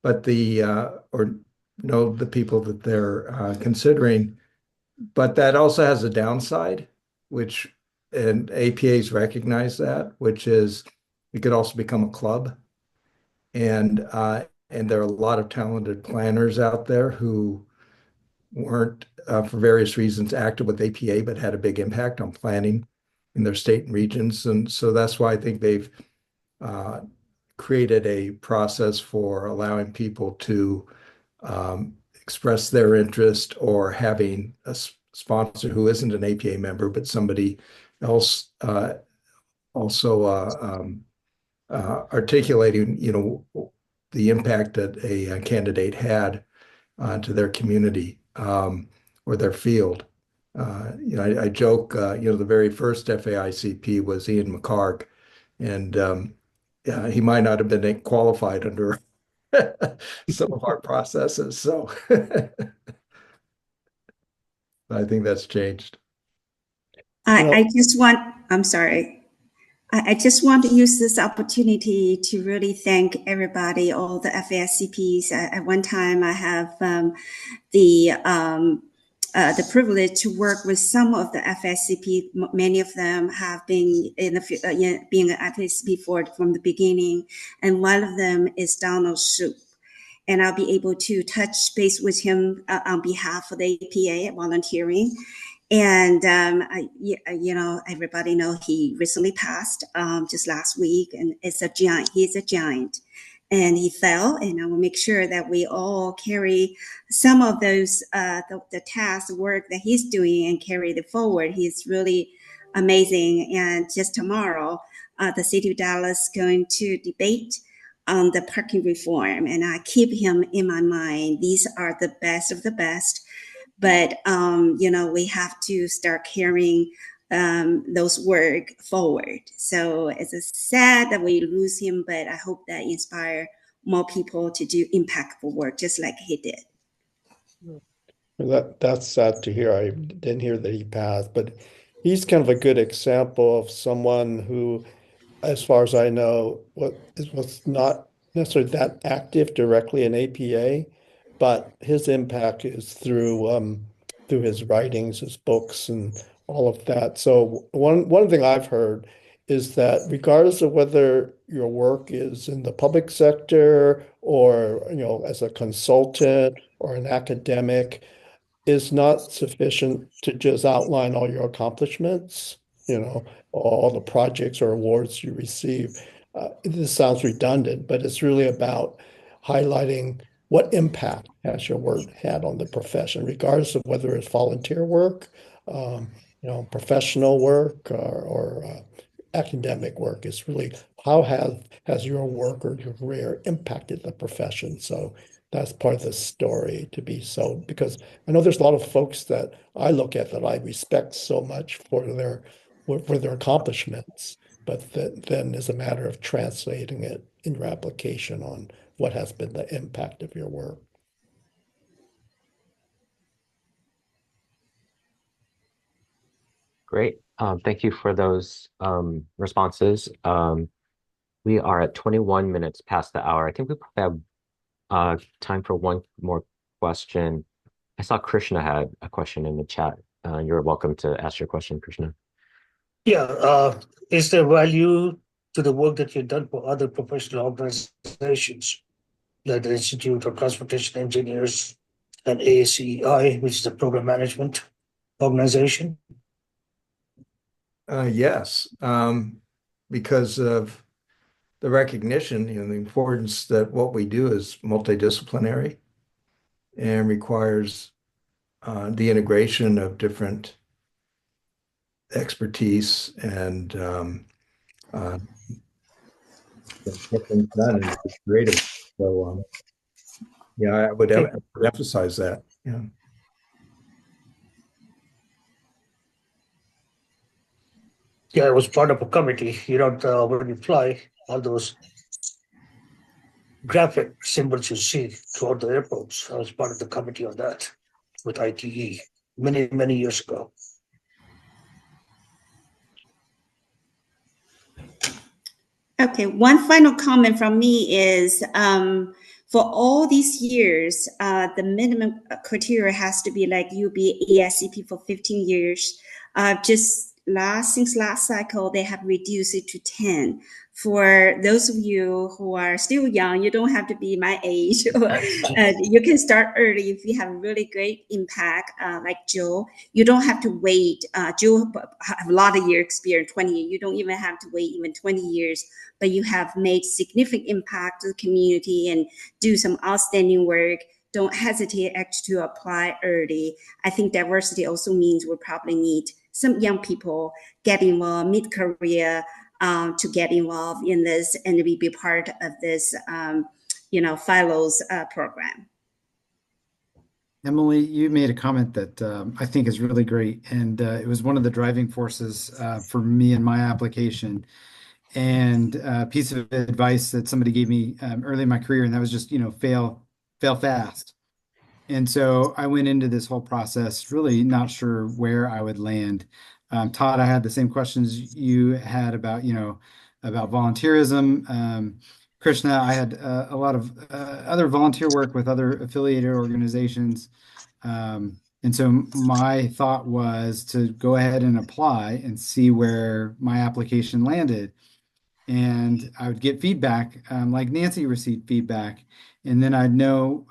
but or know the people that they're considering. But that also has a downside, and APAs recognize that, which is it could also become a club. And there are a lot of talented planners out there who weren't, for various reasons, active with APA, but had a big impact on planning in their state and regions. And so that's why I think they've created a process for allowing people to express their interest, or having a sponsor who isn't an APA member, but somebody else also articulating, the impact that a candidate had to their community, or their field. I joke, the very first FAICP was Ian McCarg, and he might not have been qualified under some of our processes. So I think that's changed. I'm sorry. I just want to use this opportunity to really thank everybody, all the FAICPs. At one time, I have the privilege to work with some of the FAICP. Many of them have been being an FAICP from the beginning, and one of them is Donald Shoup. And I'll be able to touch base with him on behalf of the APA volunteering. And everybody know he recently passed just last week, and it's a giant. He's a giant, and he fell. And I will make sure that we all carry some of those the task work that he's doing and carry it forward. He's really amazing. And just tomorrow, the city of Dallas is going to debate on the parking reform, and I keep him in my mind. These are the best of the best. But, we have to start carrying those work forward. So it's sad that we lose him, but I hope that inspire more people to do impactful work just like he did. That's sad to hear. I didn't hear that he passed, but he's kind of a good example of someone who, as far as I know, was not necessarily that active directly in APA, but his impact is through through his writings, his books, and all of that. So one thing I've heard is that regardless of whether your work is in the public sector or, as a consultant or an academic, is not sufficient to just outline all your accomplishments, all the projects or awards you receive. This sounds redundant, but it's really about highlighting what impact has your work had on the profession, regardless of whether it's volunteer work, professional work, or academic work. It's really how has your work or your career impacted the profession. So that's part of the story to be so, because I know there's a lot of folks that I look at that I respect so much for their accomplishments, but then is a matter of translating it in your application on what has been the impact of your work. Great. Thank you for those responses. We are at 21 minutes past the hour. I think we probably have time for one more question. I saw Krishna had a question in the chat. You're welcome to ask your question, Krishna. Yeah, is there value to the work that you've done for other professional organizations, like the Institute of Transportation Engineers and AICI, which is a program management organization? Yes, because of the recognition, the importance that what we do is multidisciplinary and requires the integration of different expertise and get things done and be creative. So, yeah, I would emphasize that. Yeah. Yeah, I was part of a committee. When you fly, all those graphic symbols you see throughout the airports, I was part of the committee on that with ITE many, many years ago. Okay, one final comment from me is for all these years, the minimum criteria has to be like you be AICP for 15 years. Since last cycle, they have reduced it to 10. For those of you who are still young, you don't have to be my age. You can start early if you have really great impact, like Joe. You don't have to wait. Joe have a lot of year experience, 20 years. You don't even have to wait even 20 years, but you have made significant impact to the community and do some outstanding work. Don't hesitate actually to apply early. I think diversity also means we'll probably need some young people get involved mid-career to get involved in this and be part of this, fellows program. Emily, you made a comment that I think is really great, and it was one of the driving forces for me in my application. And a piece of advice that somebody gave me early in my career, and that was just, fail fast. And so I went into this whole process really not sure where I would land. Todd, I had the same questions you had about, about volunteerism. Krishna, I had a lot of other volunteer work with other affiliated organizations. And so my thought was to go ahead and apply and see where my application landed. And I would get feedback, like Nancy received feedback, and then I'd know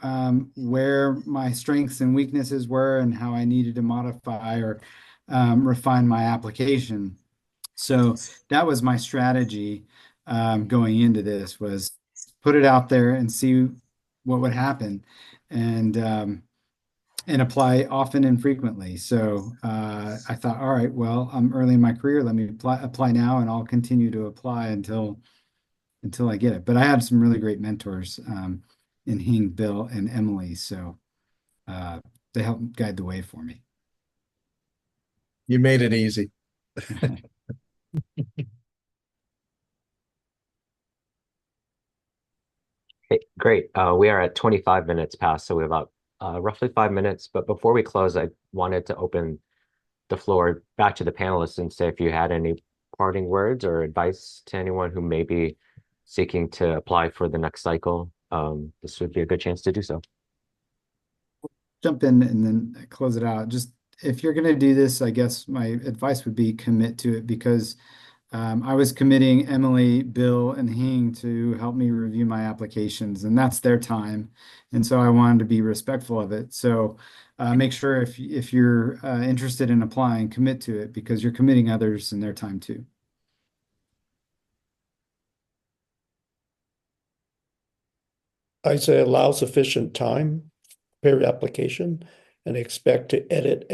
where my strengths and weaknesses were and how I needed to modify or refine my application. So that was my strategy going into this, was put it out there and see what would happen, and apply often and frequently. So I thought, all right, well, I'm early in my career. Let me apply now, and I'll continue to apply until I get it. But I had some really great mentors in Hing, Bill, and Emily. So they helped guide the way for me. You made it easy. Okay, great. We are at 25 minutes past, so we have about roughly 5 minutes. But before we close, I wanted to open the floor back to the panelists and say if you had any parting words or advice to anyone who may be seeking to apply for the next cycle, this would be a good chance to do so. jump in and then close it out. Just if you're going to do this, I guess my advice would be commit to it, because I was committing Emily, Bill, and Hing to help me review my applications, and that's their time. And so I wanted to be respectful of it. So make sure if you're interested in applying, commit to it, because you're committing others and their time too. I say allow sufficient time, prepare your application, and expect to edit,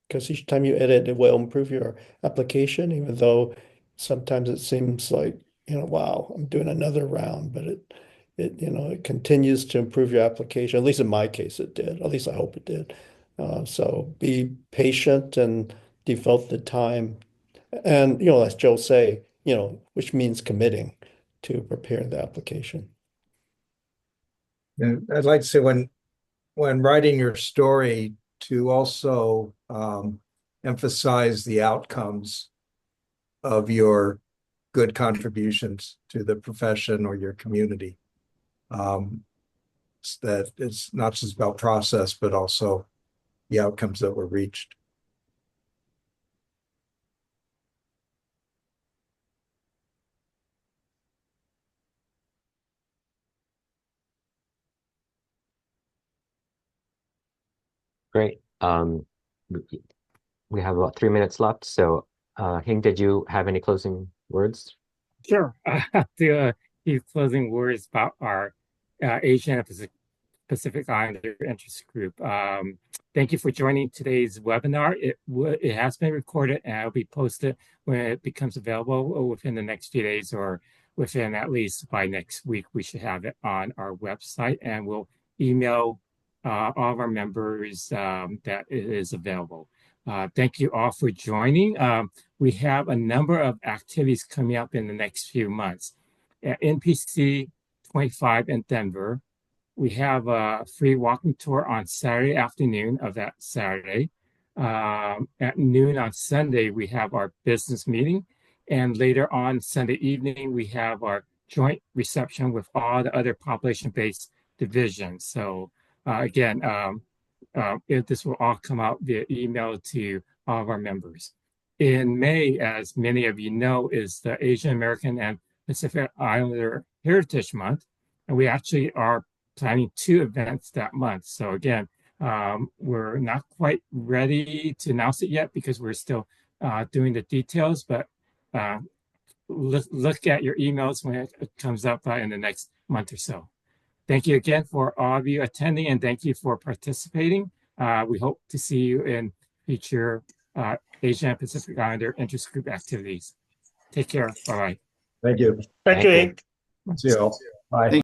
because each time you edit, it will improve your application, even though sometimes it seems like, wow, I'm doing another round, but it continues to improve your application. At least in my case, it did. At least I hope it did. So be patient and devote the time. And, as Joe say, which means committing to preparing the application. And I'd like to say when writing your story, to also emphasize the outcomes of your good contributions to the profession or your community. That it's not just about process, but also the outcomes that were reached. Great. We have about 3 minutes left. So, Hing, did you have any closing words? Sure. I have to give closing words about our Asian and Pacific Islander interest group. Thank you for joining today's webinar. It has been recorded and will be posted when it becomes available within the next few days, or within at least by next week. We should have it on our website, and we'll email all of our members that it is available. Thank you all for joining. We have a number of activities coming up in the next few months. At NPC 25 in Denver, we have a free walking tour on Saturday afternoon of that Saturday. At noon on Sunday, we have our business meeting. And later on Sunday evening, we have our joint reception with all the other population-based divisions. So again, this will all come out via email to all of our members. In May, as many of you know, is the Asian American and Pacific Islander Heritage Month. And we actually are planning 2 events that month. So again, we're not quite ready to announce it yet because we're still doing the details, but look at your emails when it comes up in the next month or so. Thank you again for all of you attending, and thank you for participating. We hope to see you in future Asian and Pacific Islander interest group activities. Take care. Bye-bye. Thank you. Thank you, Hank. See you all. Bye.